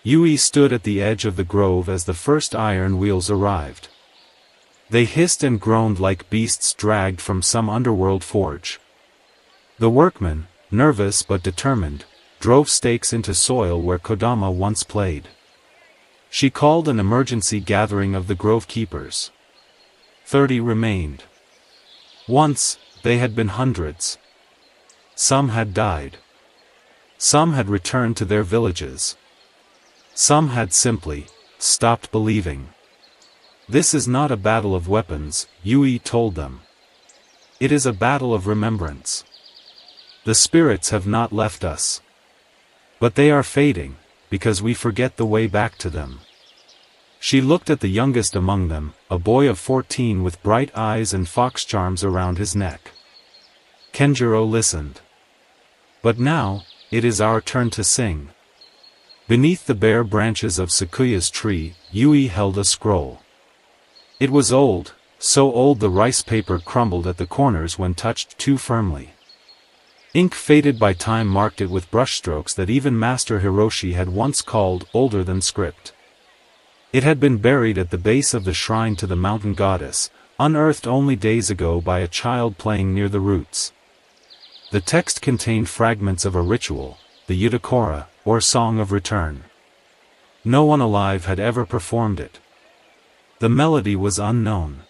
Yui stood at the edge of the grove as the first iron wheels arrived. They hissed and groaned like beasts dragged from some underworld forge. The workmen, nervous but determined, drove stakes into soil where Kodama once played. She called an emergency gathering of the grove keepers. 30 remained. Once, they had been hundreds. Some had died. Some had returned to their villages. Some had simply stopped believing. "This is not a battle of weapons," Yui told them. "It is a battle of remembrance. The spirits have not left us. But they are fading, because we forget the way back to them." She looked at the youngest among them, a boy of 14 with bright eyes and fox charms around his neck. Kenjiro listened. "But now, it is our turn to sing." Beneath the bare branches of Sakuya's tree, Yui held a scroll. It was old, so old the rice paper crumbled at the corners when touched too firmly. Ink faded by time marked it with brushstrokes that even Master Hiroshi had once called older than script. It had been buried at the base of the shrine to the mountain goddess, unearthed only days ago by a child playing near the roots. The text contained fragments of a ritual, the Eutychora, or Song of Return. No one alive had ever performed it. The melody was unknown.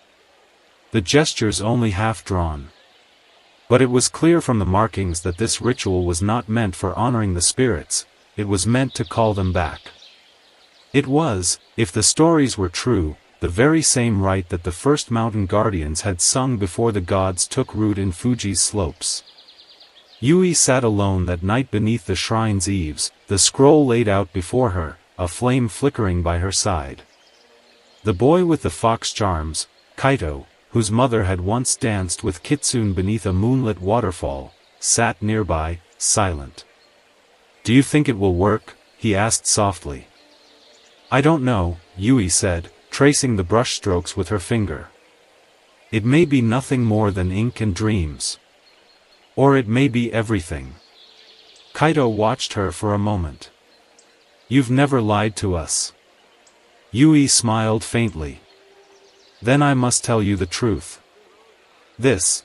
The gestures only half-drawn. But it was clear from the markings that this ritual was not meant for honoring the spirits, it was meant to call them back. It was, if the stories were true, the very same rite that the first mountain guardians had sung before the gods took root in Fuji's slopes. Yui sat alone that night beneath the shrine's eaves, the scroll laid out before her, a flame flickering by her side. The boy with the fox charms, Kaito, whose mother had once danced with Kitsune beneath a moonlit waterfall, sat nearby, silent. "Do you think it will work?" he asked softly. "I don't know," Yui said, tracing the brushstrokes with her finger. "It may be nothing more than ink and dreams. Or it may be everything." Kaito watched her for a moment. "You've never lied to us." Yui smiled faintly. "Then I must tell you the truth. This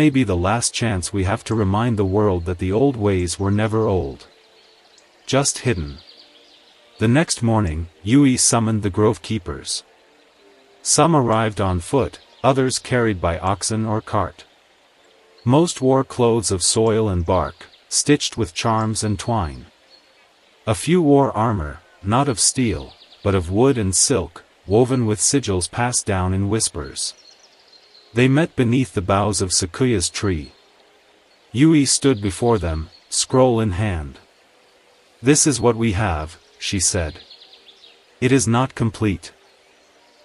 may be the last chance we have to remind the world that the old ways were never old. Just hidden." The next morning, Yui summoned the grove keepers. Some arrived on foot, others carried by oxen or cart. Most wore clothes of soil and bark, stitched with charms and twine. A few wore armor, not of steel, but of wood and silk, woven with sigils passed down in whispers. They met beneath the boughs of Sakuya's tree. Yui stood before them, scroll in hand. "This is what we have," she said. "It is not complete.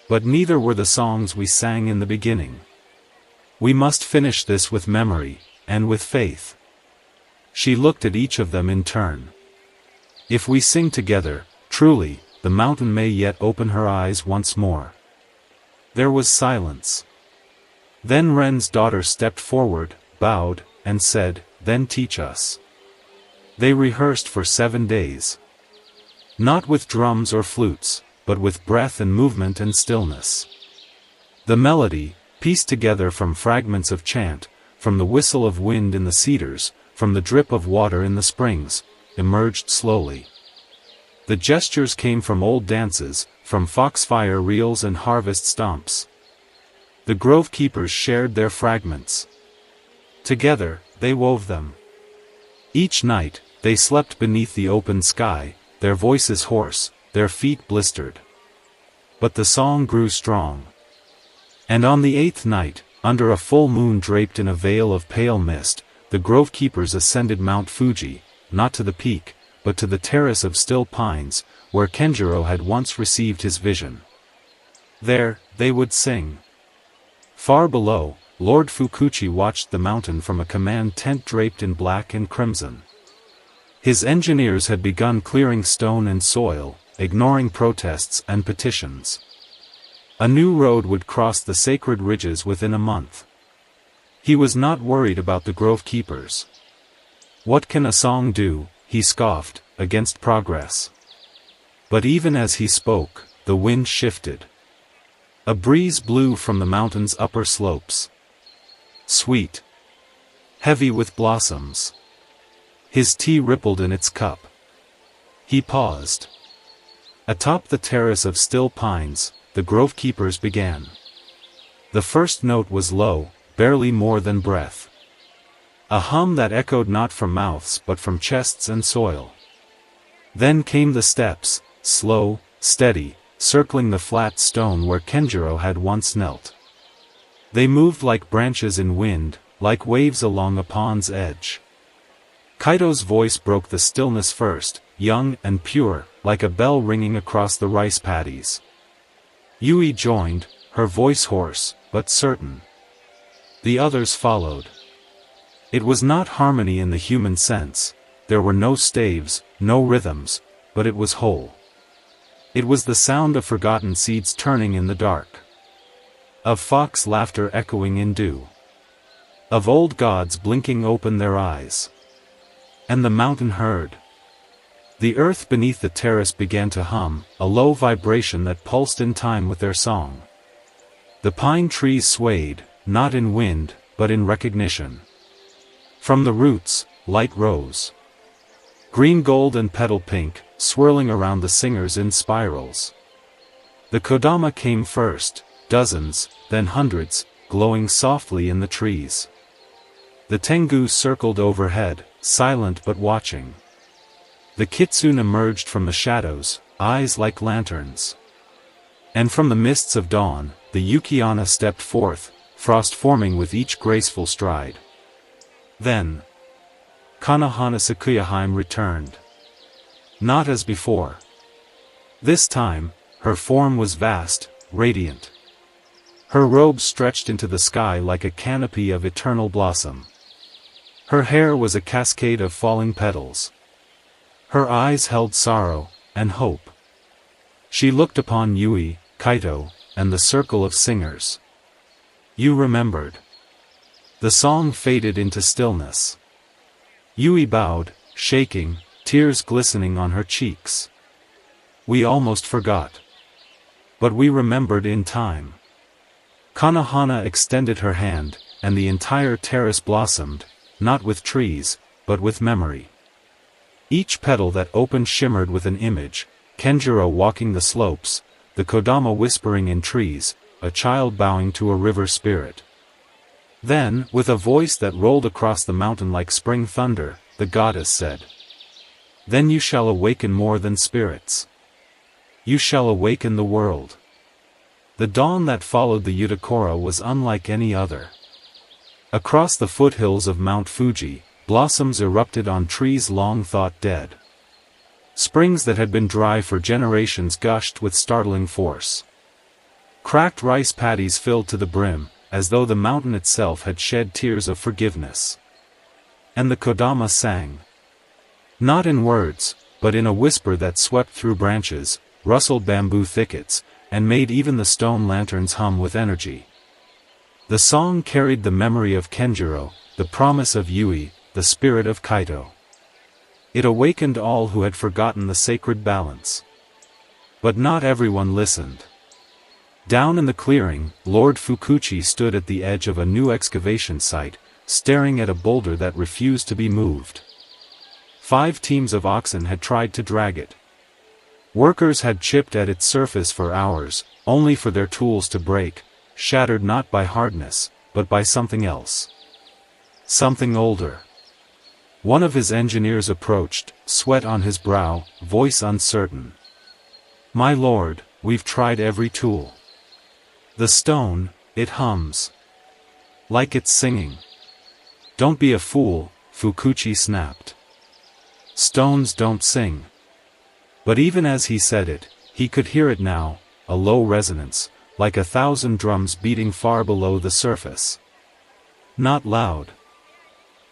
But neither were the songs we sang in the beginning. We must finish this with memory, and with faith." She looked at each of them in turn. "If we sing together, truly, the mountain may yet open her eyes once more." There was silence. Then Ren's daughter stepped forward, bowed, and said, "Then teach us." They rehearsed for 7 days. Not with drums or flutes, but with breath and movement and stillness. The melody, pieced together from fragments of chant, from the whistle of wind in the cedars, from the drip of water in the springs, emerged slowly. The gestures came from old dances, from foxfire reels and harvest stomps. The grove keepers shared their fragments. Together, they wove them. Each night, they slept beneath the open sky, their voices hoarse, their feet blistered. But the song grew strong. And on the 8th night, under a full moon draped in a veil of pale mist, the grove keepers ascended Mount Fuji, not to the peak, but to the terrace of still pines, where Kenjiro had once received his vision. There, they would sing. Far below, Lord Fukuchi watched the mountain from a command tent draped in black and crimson. His engineers had begun clearing stone and soil, ignoring protests and petitions. A new road would cross the sacred ridges within a month. He was not worried about the grove keepers. "What can a song do," he scoffed, "against progress?" But even as he spoke, the wind shifted. A breeze blew from the mountain's upper slopes. Sweet. Heavy with blossoms. His tea rippled in its cup. He paused. Atop the terrace of still pines, the grove keepers began. The first note was low, barely more than breath. A hum that echoed not from mouths but from chests and soil. Then came the steps, slow, steady, circling the flat stone where Kenjiro had once knelt. They moved like branches in wind, like waves along a pond's edge. Kaito's voice broke the stillness first, young and pure, like a bell ringing across the rice paddies. Yui joined, her voice hoarse, but certain. The others followed. It was not harmony in the human sense, there were no staves, no rhythms, but it was whole. It was the sound of forgotten seeds turning in the dark. Of fox laughter echoing in dew. Of old gods blinking open their eyes. And the mountain heard. The earth beneath the terrace began to hum, a low vibration that pulsed in time with their song. The pine trees swayed, not in wind, but in recognition. From the roots, light rose. Green, gold and petal pink, swirling around the singers in spirals. The kodama came first, dozens, then hundreds, glowing softly in the trees. The tengu circled overhead, silent but watching. The kitsune emerged from the shadows, eyes like lanterns. And from the mists of dawn, the yukiana stepped forth, frost forming with each graceful stride. Then, Kanahana Sakuyaheim returned. Not as before. This time, her form was vast, radiant. Her robe stretched into the sky like a canopy of eternal blossom. Her hair was a cascade of falling petals. Her eyes held sorrow, and hope. She looked upon Yui, Kaito, and the circle of singers. You remembered. The song faded into stillness. Yui bowed, shaking, tears glistening on her cheeks. We almost forgot. But we remembered in time. Kanahana extended her hand, and the entire terrace blossomed, not with trees, but with memory. Each petal that opened shimmered with an image, Kenjiro walking the slopes, the kodama whispering in trees, a child bowing to a river spirit. Then, with a voice that rolled across the mountain like spring thunder, the goddess said, "Then you shall awaken more than spirits. You shall awaken the world." The dawn that followed the Utakora was unlike any other. Across the foothills of Mount Fuji, blossoms erupted on trees long thought dead. Springs that had been dry for generations gushed with startling force. Cracked rice paddies filled to the brim, as though the mountain itself had shed tears of forgiveness. And the kodama sang. Not in words, but in a whisper that swept through branches, rustled bamboo thickets, and made even the stone lanterns hum with energy. The song carried the memory of Kenjiro, the promise of Yui, the spirit of Kaito. It awakened all who had forgotten the sacred balance. But not everyone listened. Down in the clearing, Lord Fukuchi stood at the edge of a new excavation site, staring at a boulder that refused to be moved. 5 teams of oxen had tried to drag it. Workers had chipped at its surface for hours, only for their tools to break, shattered not by hardness, but by something else. Something older. One of his engineers approached, sweat on his brow, voice uncertain. "My lord, we've tried every tool. The stone, it hums. Like it's singing." "Don't be a fool," Fukuchi snapped. "Stones don't sing." But even as he said it, he could hear it now, a low resonance, like 1,000 drums beating far below the surface. Not loud,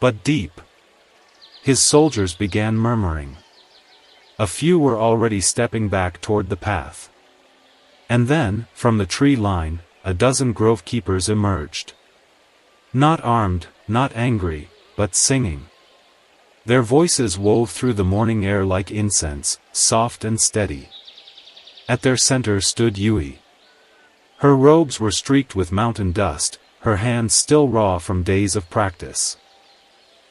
but deep. His soldiers began murmuring. A few were already stepping back toward the path. And then, from the tree line, a dozen grove keepers emerged. Not armed, not angry, but singing. Their voices wove through the morning air like incense, soft and steady. At their center stood Yui. Her robes were streaked with mountain dust, her hands still raw from days of practice.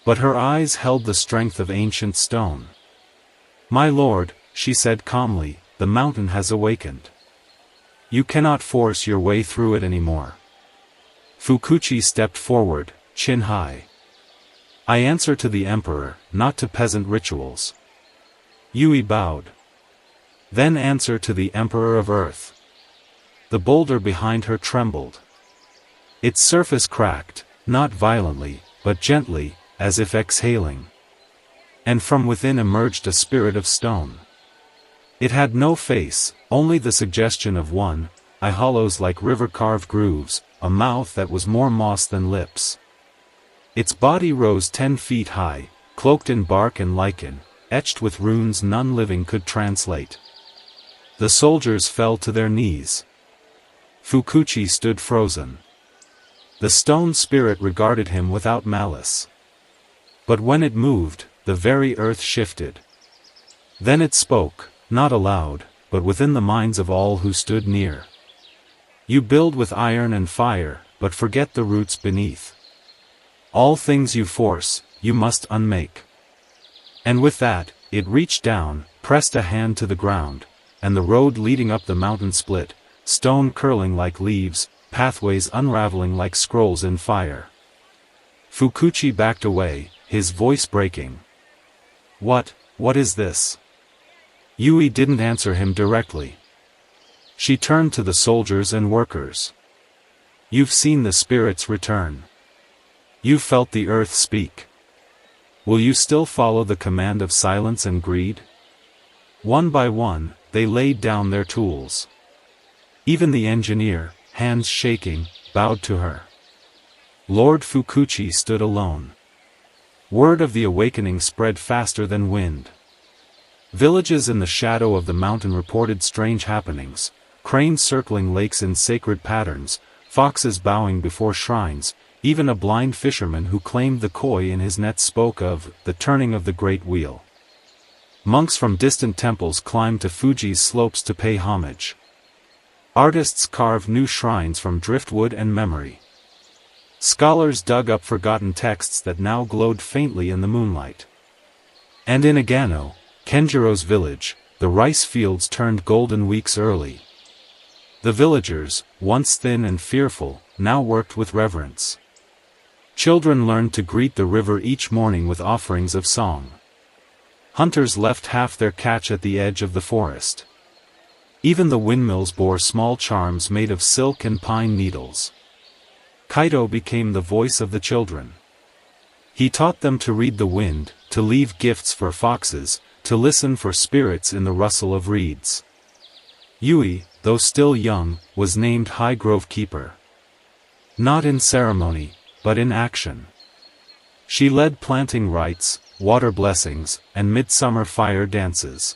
But her eyes held the strength of ancient stone. "My lord," she said calmly, "the mountain has awakened. You cannot force your way through it anymore." Fukuchi stepped forward, chin high. "I answer to the emperor, not to peasant rituals." Yui bowed. "Then answer to the emperor of earth." The boulder behind her trembled. Its surface cracked, not violently, but gently, as if exhaling. And from within emerged a spirit of stone. It had no face, only the suggestion of one, eye hollows like river-carved grooves, a mouth that was more moss than lips. Its body rose 10 feet high, cloaked in bark and lichen, etched with runes none living could translate. The soldiers fell to their knees. Fukuchi stood frozen. The stone spirit regarded him without malice. But when it moved, the very earth shifted. Then it spoke, not aloud, but within the minds of all who stood near. You build with iron and fire, but forget the roots beneath. All things you force, you must unmake. And with that, it reached down, pressed a hand to the ground, and the road leading up the mountain split, stone curling like leaves, pathways unraveling like scrolls in fire. Fukuchi backed away, his voice breaking. What is this? Yui didn't answer him directly. She turned to the soldiers and workers. You've seen the spirits return. You've felt the earth speak. Will you still follow the command of silence and greed? One by one, they laid down their tools. Even the engineer, hands shaking, bowed to her. Lord Fukuchi stood alone. Word of the awakening spread faster than wind. Villages in the shadow of the mountain reported strange happenings, cranes circling lakes in sacred patterns, foxes bowing before shrines, even a blind fisherman who claimed the koi in his net spoke of the turning of the great wheel. Monks from distant temples climbed to Fuji's slopes to pay homage. Artists carved new shrines from driftwood and memory. Scholars dug up forgotten texts that now glowed faintly in the moonlight. And in Agano, Kenjiro's village, the rice fields turned golden weeks early. The villagers, once thin and fearful, now worked with reverence. Children learned to greet the river each morning with offerings of song. Hunters left half their catch at the edge of the forest. Even the windmills bore small charms made of silk and pine needles. Kaito became the voice of the children. He taught them to read the wind, to leave gifts for foxes, to listen for spirits in the rustle of reeds. Yui, though still young, was named High Grove Keeper. Not in ceremony, but in action. She led planting rites, water blessings, and midsummer fire dances.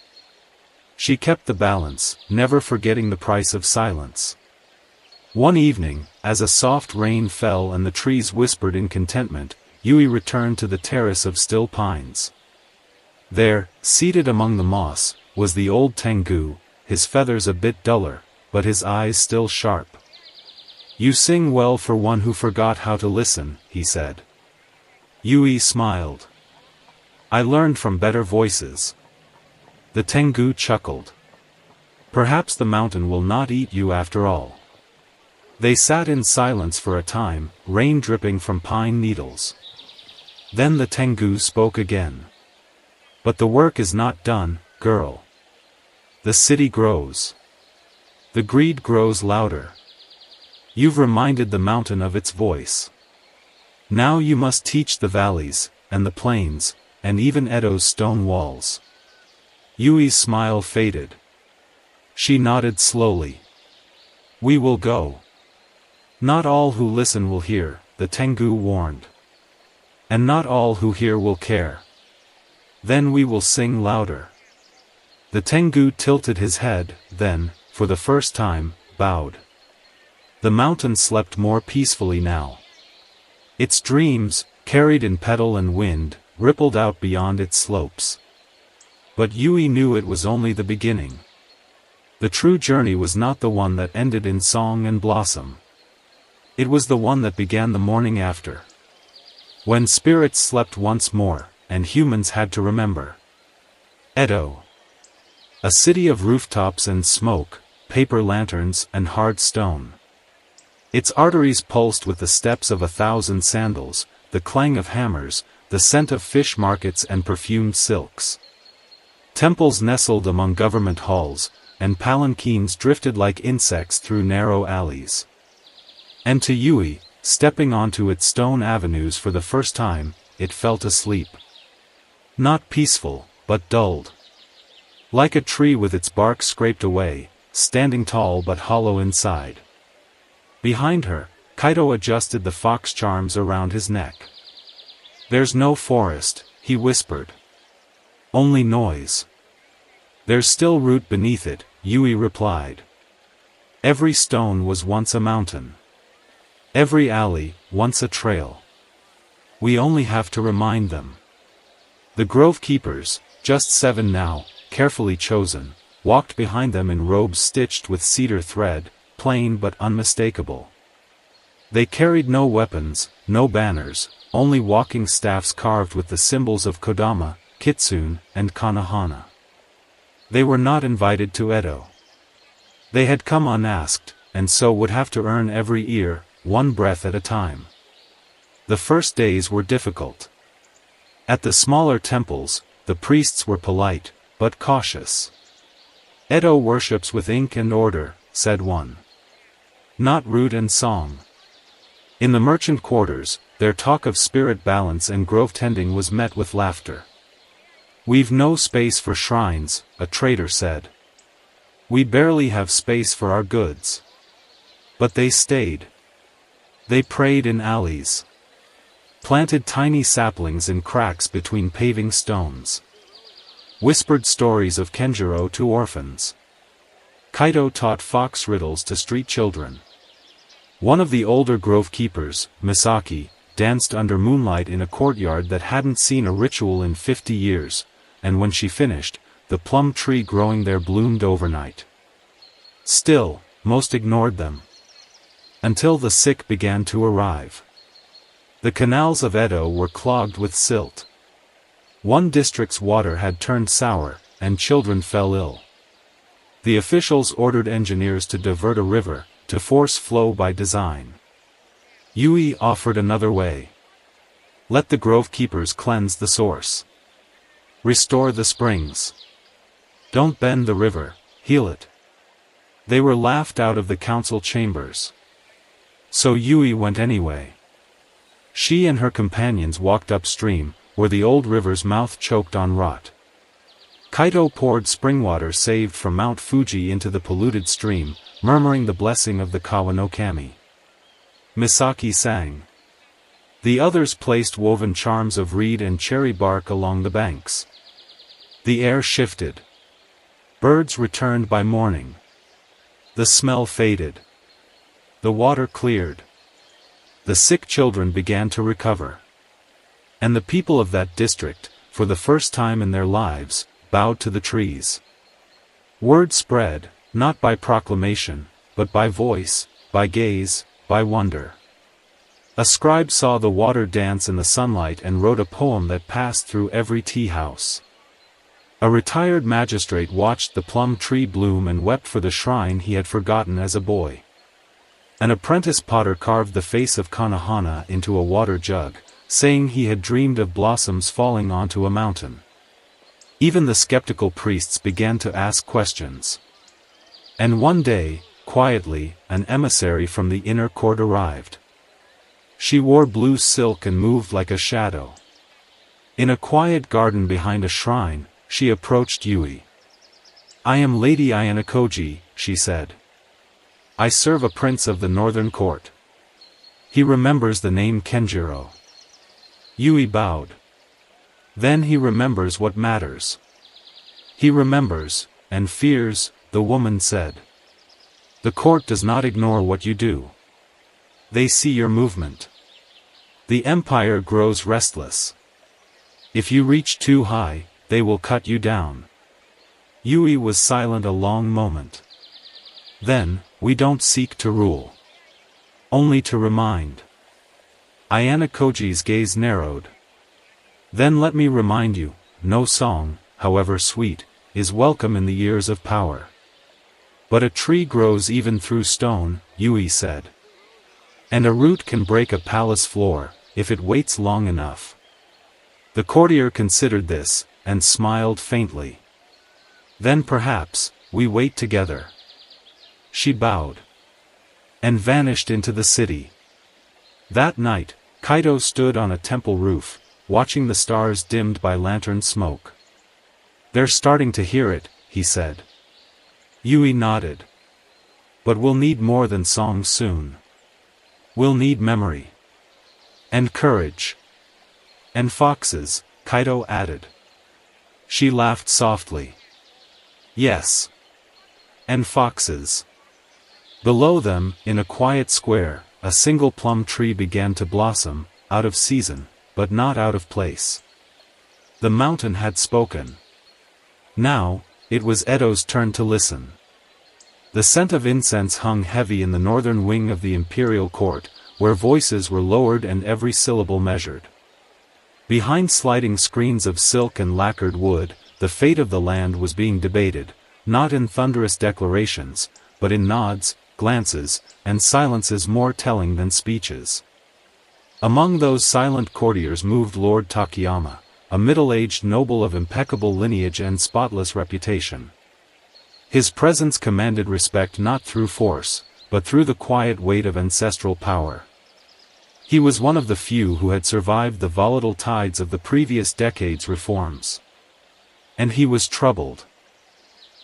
She kept the balance, never forgetting the price of silence. One evening, as a soft rain fell and the trees whispered in contentment, Yui returned to the terrace of still pines. There, seated among the moss, was the old Tengu, his feathers a bit duller, but his eyes still sharp. You sing well for one who forgot how to listen, he said. Yui smiled. I learned from better voices. The Tengu chuckled. Perhaps the mountain will not eat you after all. They sat in silence for a time, rain dripping from pine needles. Then the Tengu spoke again. But the work is not done, girl. The city grows. The greed grows louder. You've reminded the mountain of its voice. Now you must teach the valleys, and the plains, and even Edo's stone walls. Yui's smile faded. She nodded slowly. We will go. Not all who listen will hear, the Tengu warned. And not all who hear will care. Then we will sing louder. The Tengu tilted his head, then, for the first time, bowed. The mountain slept more peacefully now. Its dreams, carried in petal and wind, rippled out beyond its slopes. But Yui knew it was only the beginning. The true journey was not the one that ended in song and blossom. It was the one that began the morning after. When spirits slept once more, and humans had to remember. Edo. A city of rooftops and smoke, paper lanterns and hard stone. Its arteries pulsed with the steps of 1,000 sandals, the clang of hammers, the scent of fish markets and perfumed silks. Temples nestled among government halls, and palanquins drifted like insects through narrow alleys. And to Yui, stepping onto its stone avenues for the first time, it felt asleep. Not peaceful, but dulled. Like a tree with its bark scraped away, standing tall but hollow inside. Behind her, Kaito adjusted the fox charms around his neck. There's no forest, he whispered. Only noise. There's still root beneath it, Yui replied. Every stone was once a mountain. Every alley, once a trail. We only have to remind them. The grove keepers, just 7 now, carefully chosen, walked behind them in robes stitched with cedar thread, plain but unmistakable. They carried no weapons, no banners, only walking staffs carved with the symbols of Kodama, Kitsune, and Kanahana. They were not invited to Edo. They had come unasked, and so would have to earn every ear, one breath at a time. The first days were difficult. At the smaller temples, the priests were polite, but cautious. Edo worships with ink and order, said one. Not rude and song. In the merchant quarters, their talk of spirit balance and grove tending was met with laughter. We've no space for shrines, a trader said. We barely have space for our goods. But they stayed. They prayed in alleys. Planted tiny saplings in cracks between paving stones. Whispered stories of Kenjiro to orphans. Kaito taught fox riddles to street children. One of the older grove keepers, Misaki, danced under moonlight in a courtyard that hadn't seen a ritual in 50 years, and when she finished, the plum tree growing there bloomed overnight. Still, most ignored them. Until the sick began to arrive. The canals of Edo were clogged with silt. One district's water had turned sour, and children fell ill. The officials ordered engineers to divert a river, to force flow by design. Yui offered another way. Let the grove keepers cleanse the source. Restore the springs. Don't bend the river, heal it. They were laughed out of the council chambers. So Yui went anyway. She and her companions walked upstream, where the old river's mouth choked on rot. Kaito poured spring water saved from Mount Fuji into the polluted stream, murmuring the blessing of the Kawa no Kami. Misaki sang. The others placed woven charms of reed and cherry bark along the banks. The air shifted. Birds returned by morning. The smell faded. The water cleared. The sick children began to recover. And the people of that district, for the first time in their lives, bowed to the trees. Word spread, not by proclamation, but by voice, by gaze, by wonder. A scribe saw the water dance in the sunlight and wrote a poem that passed through every tea house. A retired magistrate watched the plum tree bloom and wept for the shrine he had forgotten as a boy. An apprentice potter carved the face of Kanahana into a water jug, saying he had dreamed of blossoms falling onto a mountain. Even the skeptical priests began to ask questions. And one day, quietly, an emissary from the inner court arrived. She wore blue silk and moved like a shadow. In a quiet garden behind a shrine, she approached Yui. I am Lady Ayanokoji, she said. I serve a prince of the northern court. He remembers the name Kenjiro. Yui bowed. Then he remembers what matters. He remembers, and fears, the woman said. The court does not ignore what you do. They see your movement. The empire grows restless. If you reach too high, they will cut you down. Yui was silent a long moment. Then, we don't seek to rule. Only to remind. Ayanokoji's gaze narrowed. Then let me remind you, no song, however sweet, is welcome in the years of power. But a tree grows even through stone, Yui said. And a root can break a palace floor, if it waits long enough. The courtier considered this, and smiled faintly. Then perhaps, we wait together. She bowed. And vanished into the city. That night, Kaito stood on a temple roof, watching the stars dimmed by lantern smoke. They're starting to hear it, he said. Yui nodded. But we'll need more than songs soon. We'll need memory. And courage. And foxes, Kaito added. She laughed softly. Yes. And foxes. Below them, in a quiet square, a single plum tree began to blossom, out of season, but not out of place. The mountain had spoken. Now, it was Edo's turn to listen. The scent of incense hung heavy in the northern wing of the imperial court, where voices were lowered and every syllable measured. Behind sliding screens of silk and lacquered wood, the fate of the land was being debated, not in thunderous declarations, but in nods, glances, and silences more telling than speeches. Among those silent courtiers moved Lord Takayama, a middle-aged noble of impeccable lineage and spotless reputation. His presence commanded respect not through force, but through the quiet weight of ancestral power. He was one of the few who had survived the volatile tides of the previous decade's reforms. And he was troubled.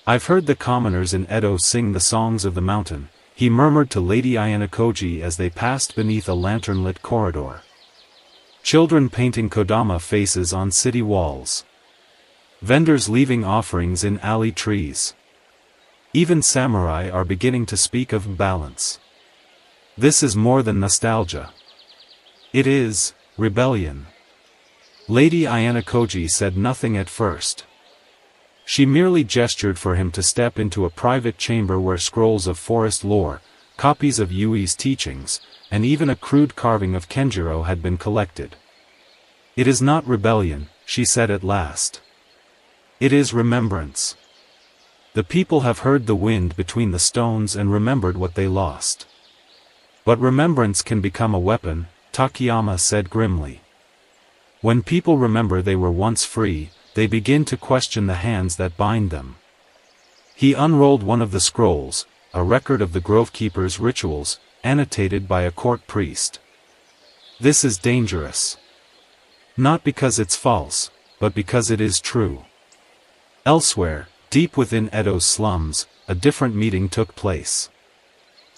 "I've heard the commoners in Edo sing the songs of the mountain," he murmured to Lady Ayanokoji as they passed beneath a lantern-lit corridor. Children painting Kodama faces on city walls. Vendors leaving offerings in alley trees. Even samurai are beginning to speak of balance. This is more than nostalgia. It is rebellion. Lady Ayanokoji said nothing at first. She merely gestured for him to step into a private chamber where scrolls of forest lore, copies of Yui's teachings, and even a crude carving of Kenjiro had been collected. "It is not rebellion," she said at last. "It is remembrance. The people have heard the wind between the stones and remembered what they lost." "But remembrance can become a weapon," Takayama said grimly. "When people remember they were once free, they begin to question the hands that bind them." He unrolled one of the scrolls, a record of the grovekeeper's rituals, annotated by a court priest. "This is dangerous. Not because it's false, but because it is true." Elsewhere, deep within Edo's slums, a different meeting took place.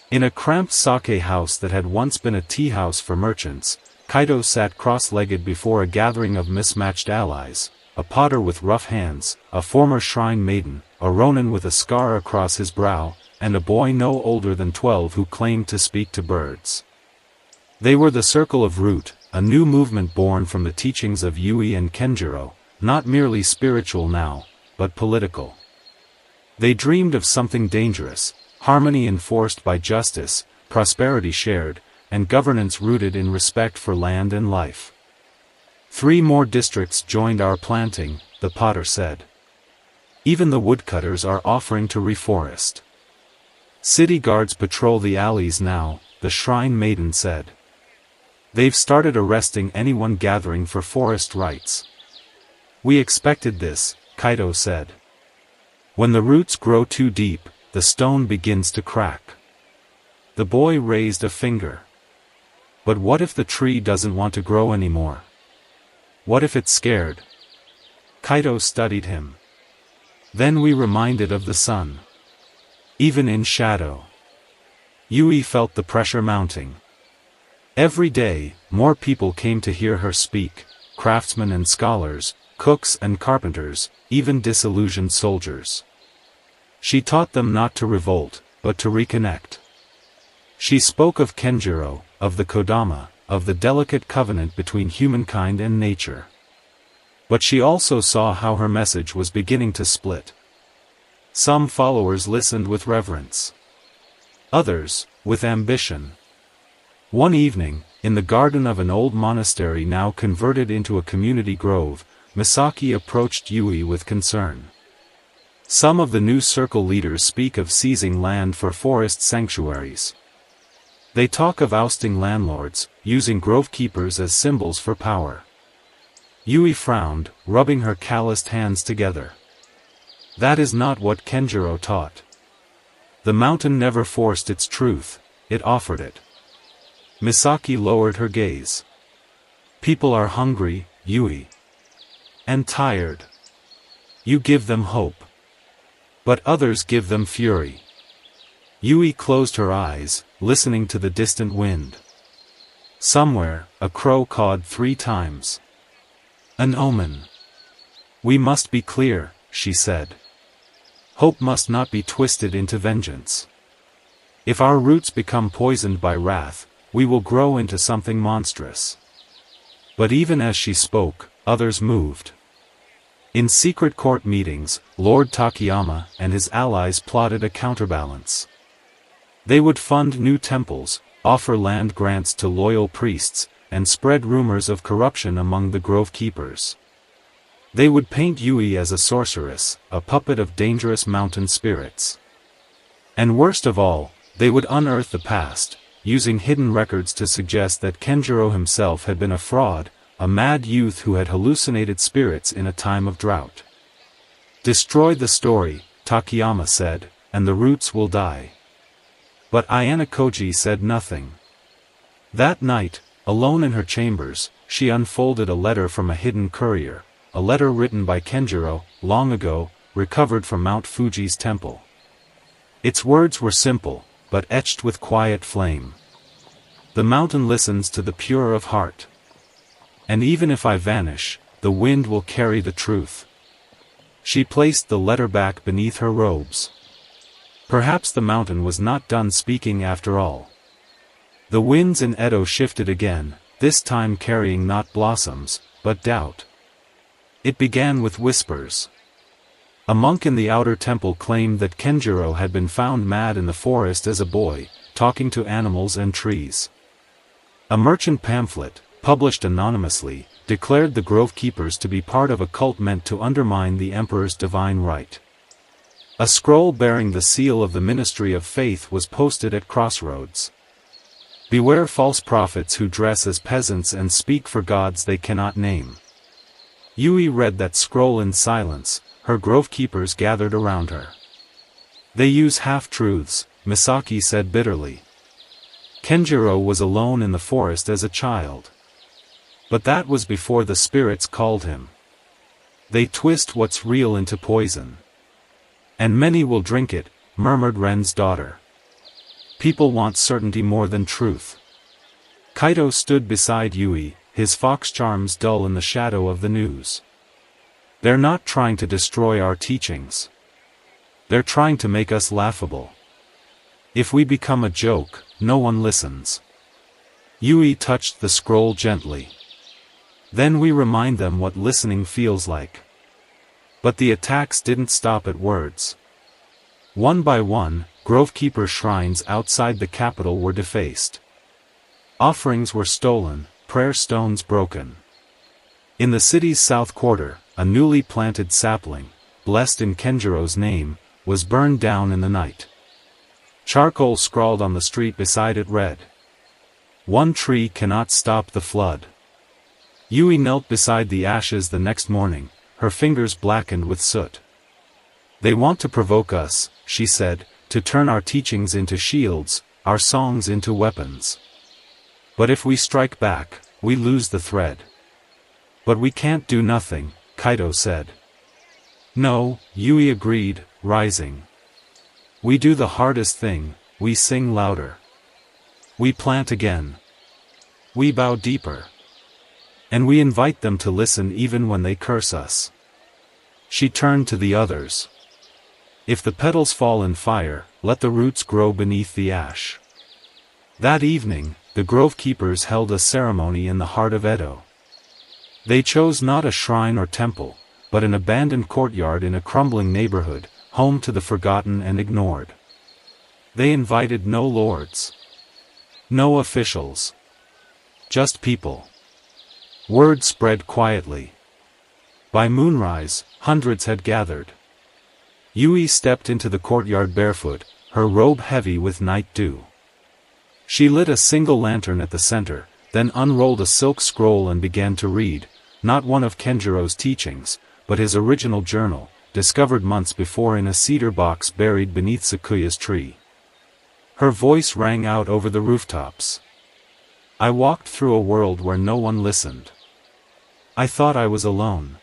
In a cramped sake house that had once been a tea house for merchants, Kaito sat cross-legged before a gathering of mismatched allies, a potter with rough hands, a former shrine maiden, a ronin with a scar across his brow, and a boy no older than 12 who claimed to speak to birds. They were the Circle of Root, a new movement born from the teachings of Yui and Kenjiro, not merely spiritual now, but political. They dreamed of something dangerous, harmony enforced by justice, prosperity shared, and governance rooted in respect for land and life. 3 more districts joined our planting, the potter said. Even the woodcutters are offering to reforest. City guards patrol the alleys now, the shrine maiden said. They've started arresting anyone gathering for forest rights. We expected this, Kaito said. When the roots grow too deep, the stone begins to crack. The boy raised a finger. But what if the tree doesn't want to grow anymore? What if it's scared? Kaito studied him. Then we reminded of the sun. Even in shadow. Yui felt the pressure mounting. Every day, more people came to hear her speak, craftsmen and scholars, cooks and carpenters, even disillusioned soldiers. She taught them not to revolt, but to reconnect. She spoke of Kenjiro, of the Kodama, of the delicate covenant between humankind and nature. But she also saw how her message was beginning to split. Some followers listened with reverence. Others, with ambition. One evening, in the garden of an old monastery now converted into a community grove, Misaki approached Yui with concern. Some of the new circle leaders speak of seizing land for forest sanctuaries. They talk of ousting landlords, using grove keepers as symbols for power. Yui frowned, rubbing her calloused hands together. That is not what Kenjiro taught. The mountain never forced its truth, it offered it. Misaki lowered her gaze. People are hungry, Yui. And tired. You give them hope. But others give them fury. Yui closed her eyes, listening to the distant wind. Somewhere, a crow cawed 3 times. An omen. We must be clear, she said. Hope must not be twisted into vengeance. If our roots become poisoned by wrath, we will grow into something monstrous. But even as she spoke, others moved. In secret court meetings, Lord Takayama and his allies plotted a counterbalance. They would fund new temples, offer land grants to loyal priests, and spread rumors of corruption among the grove keepers. They would paint Yui as a sorceress, a puppet of dangerous mountain spirits. And worst of all, they would unearth the past, using hidden records to suggest that Kenjiro himself had been a fraud, a mad youth who had hallucinated spirits in a time of drought. Destroy the story, Takayama said, and the roots will die. But Ayano Koji said nothing. That night, alone in her chambers, she unfolded a letter from a hidden courier, a letter written by Kenjiro, long ago, recovered from Mount Fuji's temple. Its words were simple, but etched with quiet flame. The mountain listens to the pure of heart. And even if I vanish, the wind will carry the truth. She placed the letter back beneath her robes. Perhaps the mountain was not done speaking after all. The winds in Edo shifted again, this time carrying not blossoms, but doubt. It began with whispers. A monk in the outer temple claimed that Kenjiro had been found mad in the forest as a boy, talking to animals and trees. A merchant pamphlet, published anonymously, declared the grove keepers to be part of a cult meant to undermine the emperor's divine right. A scroll bearing the seal of the Ministry of Faith was posted at crossroads. Beware false prophets who dress as peasants and speak for gods they cannot name. Yui read that scroll in silence, her grove keepers gathered around her. They use half-truths, Misaki said bitterly. Kenjiro was alone in the forest as a child. But that was before the spirits called him. They twist what's real into poison. And many will drink it, murmured Ren's daughter. People want certainty more than truth. Kaito stood beside Yui, his fox charms dull in the shadow of the news. They're not trying to destroy our teachings. They're trying to make us laughable. If we become a joke, no one listens. Yui touched the scroll gently. Then we remind them what listening feels like. But the attacks didn't stop at words. One by one, grovekeeper shrines outside the capital were defaced. Offerings were stolen, prayer stones broken. In the city's south quarter, a newly planted sapling, blessed in Kenjiro's name, was burned down in the night. Charcoal scrawled on the street beside it read, "One tree cannot stop the flood." Yui knelt beside the ashes the next morning, her fingers blackened with soot. "They want to provoke us," she said, "to turn our teachings into shields, our songs into weapons. But if we strike back, we lose the thread." "But we can't do nothing," Kaito said. "No," Yui agreed, rising. "We do the hardest thing, we sing louder. We plant again. We bow deeper. And we invite them to listen even when they curse us." She turned to the others. "If the petals fall in fire, let the roots grow beneath the ash." That evening, the grove keepers held a ceremony in the heart of Edo. They chose not a shrine or temple, but an abandoned courtyard in a crumbling neighborhood, home to the forgotten and ignored. They invited no lords. No officials. Just people. Word spread quietly. By moonrise, hundreds had gathered. Yui stepped into the courtyard barefoot, her robe heavy with night dew. She lit a single lantern at the center, then unrolled a silk scroll and began to read, not one of Kenjiro's teachings, but his original journal, discovered months before in a cedar box buried beneath Sakuya's tree. Her voice rang out over the rooftops. "I walked through a world where no one listened. I thought I was alone.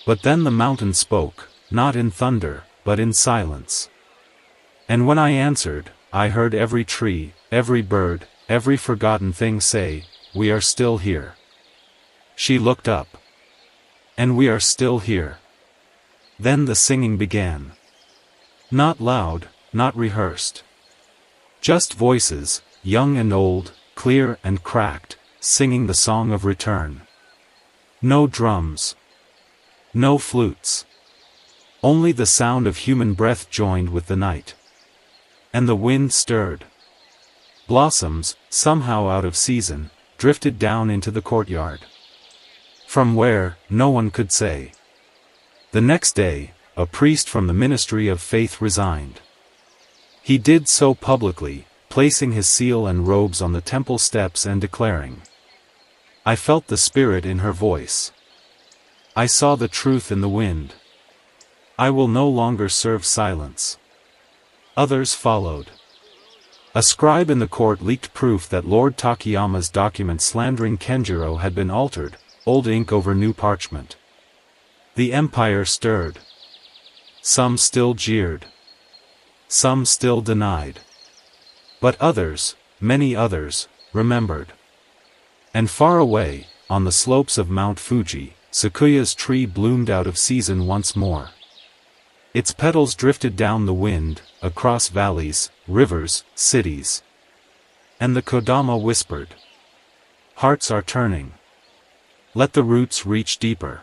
But then the mountain spoke, not in thunder, but in silence. And when I answered, I heard every tree, every bird, every forgotten thing say, 'We are still here.'" She looked up. "And we are still here." Then the singing began. Not loud, not rehearsed. Just voices, young and old, clear and cracked, singing the song of return. No drums. No flutes. Only the sound of human breath joined with the night. And the wind stirred. Blossoms, somehow out of season, drifted down into the courtyard. From where, no one could say. The next day, a priest from the ministry of faith resigned. He did so publicly, placing his seal and robes on the temple steps and declaring. I felt the spirit in her voice. I saw the truth in the wind. I will no longer serve silence. Others followed. A scribe in the court leaked proof that Lord Takayama's document slandering Kenjiro had been altered, old ink over new parchment. The empire stirred. Some still jeered. Some still denied. But others, many others, remembered. And far away, on the slopes of Mount Fuji, Sakuya's tree bloomed out of season once more. Its petals drifted down the wind, across valleys, rivers, cities. And the Kodama whispered. Hearts are turning. Let the roots reach deeper.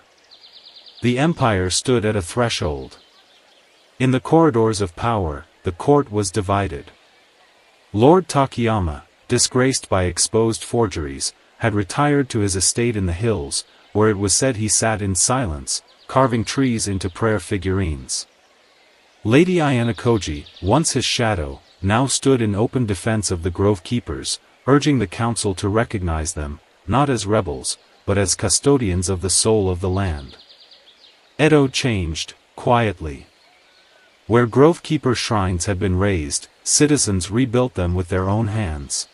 The empire stood at a threshold. In the corridors of power, the court was divided. Lord Takayama, disgraced by exposed forgeries, had retired to his estate in the hills, where it was said he sat in silence, carving trees into prayer figurines. Lady Ayanokoji, once his shadow, now stood in open defense of the grove keepers, urging the council to recognize them, not as rebels, but as custodians of the soul of the land. Edo changed, quietly. Where grove-keeper shrines had been raised, citizens rebuilt them with their own hands.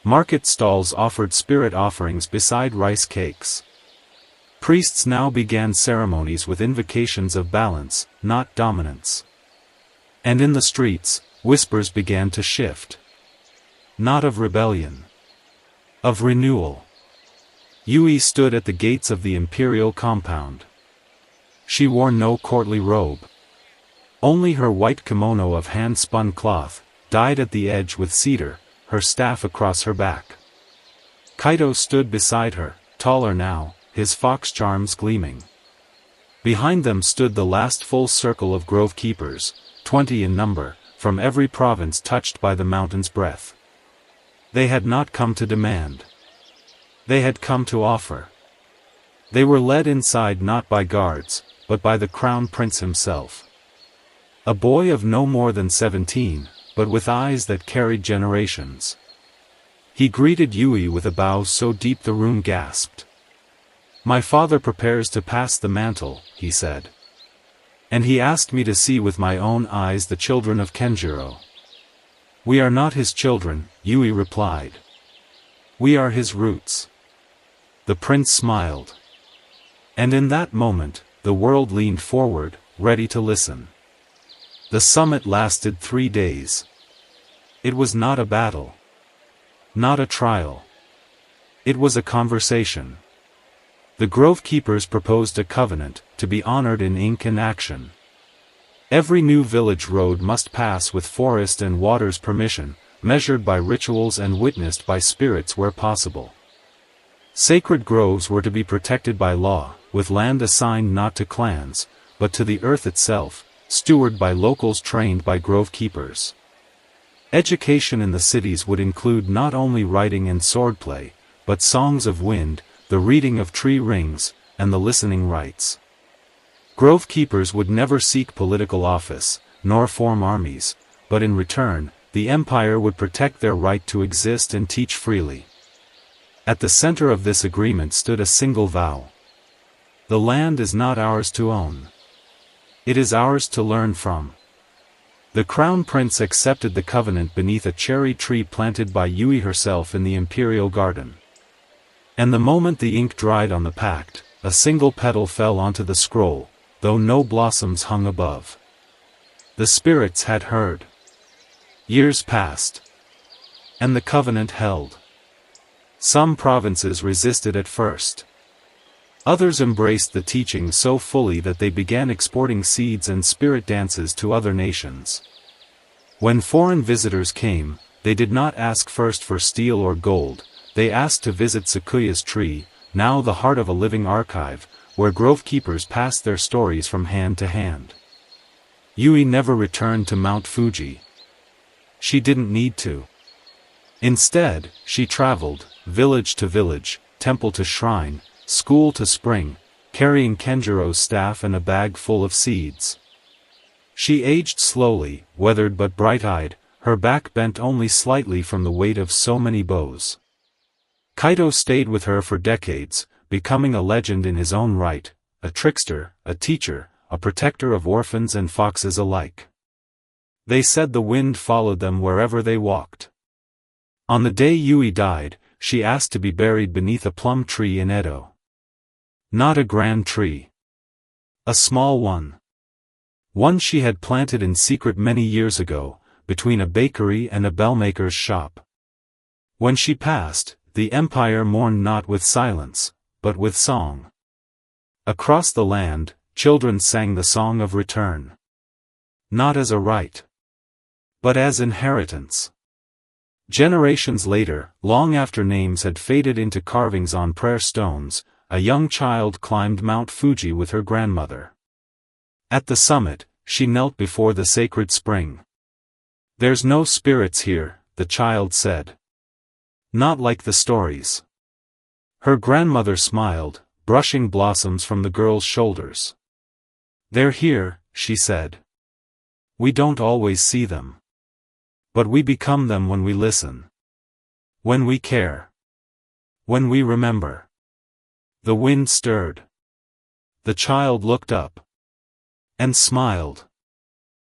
Market stalls offered spirit offerings beside rice cakes. Priests now began ceremonies with invocations of balance, not dominance. And in the streets, whispers began to shift. Not of rebellion. Of renewal. Yui stood at the gates of the imperial compound. She wore no courtly robe. Only her white kimono of hand-spun cloth, dyed at the edge with cedar, her staff across her back. Kaito stood beside her, taller now, his fox charms gleaming. Behind them stood the last full circle of grove keepers, 20 in number, from every province touched by the mountain's breath. They had not come to demand. They had come to offer. They were led inside not by guards, but by the crown prince himself. A boy of no more than 17, but with eyes that carried generations. He greeted Yui with a bow so deep the room gasped. My father prepares to pass the mantle, he said. And he asked me to see with my own eyes the children of Kenjiro. We are not his children, Yui replied. We are his roots. The prince smiled. And in that moment, the world leaned forward, ready to listen. The summit lasted 3 days. It was not a battle. Not a trial. It was a conversation. The grove keepers proposed a covenant, to be honored in ink and action. Every new village road must pass with forest and water's permission, measured by rituals and witnessed by spirits where possible. Sacred groves were to be protected by law, with land assigned not to clans, but to the earth itself, stewarded by locals trained by grove keepers. Education in the cities would include not only writing and swordplay, but songs of wind, the reading of tree rings, and the listening rites. Grove keepers would never seek political office, nor form armies, but in return, the empire would protect their right to exist and teach freely. At the center of this agreement stood a single vow. The land is not ours to own. It is ours to learn from. The crown prince accepted the covenant beneath a cherry tree planted by Yui herself in the imperial garden. And the moment the ink dried on the pact, a single petal fell onto the scroll, though no blossoms hung above. The spirits had heard. Years passed. And the covenant held. Some provinces resisted at first. Others embraced the teaching so fully that they began exporting seeds and spirit dances to other nations. When foreign visitors came, they did not ask first for steel or gold, they asked to visit Sakuya's tree, now the heart of a living archive, where grovekeepers passed their stories from hand to hand. Yui never returned to Mount Fuji. She didn't need to. Instead, she traveled, village to village, temple to shrine, school to spring, carrying Kenjiro's staff and a bag full of seeds. She aged slowly, weathered but bright-eyed, her back bent only slightly from the weight of so many bows. Kaito stayed with her for decades, becoming a legend in his own right, a trickster, a teacher, a protector of orphans and foxes alike. They said the wind followed them wherever they walked. On the day Yui died, she asked to be buried beneath a plum tree in Edo. Not a grand tree. A small one. One she had planted in secret many years ago, between a bakery and a bellmaker's shop. When she passed, the empire mourned not with silence, but with song. Across the land, children sang the song of return. Not as a right, but as inheritance. Generations later, long after names had faded into carvings on prayer stones, a young child climbed Mount Fuji with her grandmother. At the summit, she knelt before the sacred spring. "There's no spirits here," the child said. "Not like the stories." Her grandmother smiled, brushing blossoms from the girl's shoulders. "They're here," she said. "We don't always see them. But we become them when we listen. When we care. When we remember." The wind stirred. The child looked up. And smiled.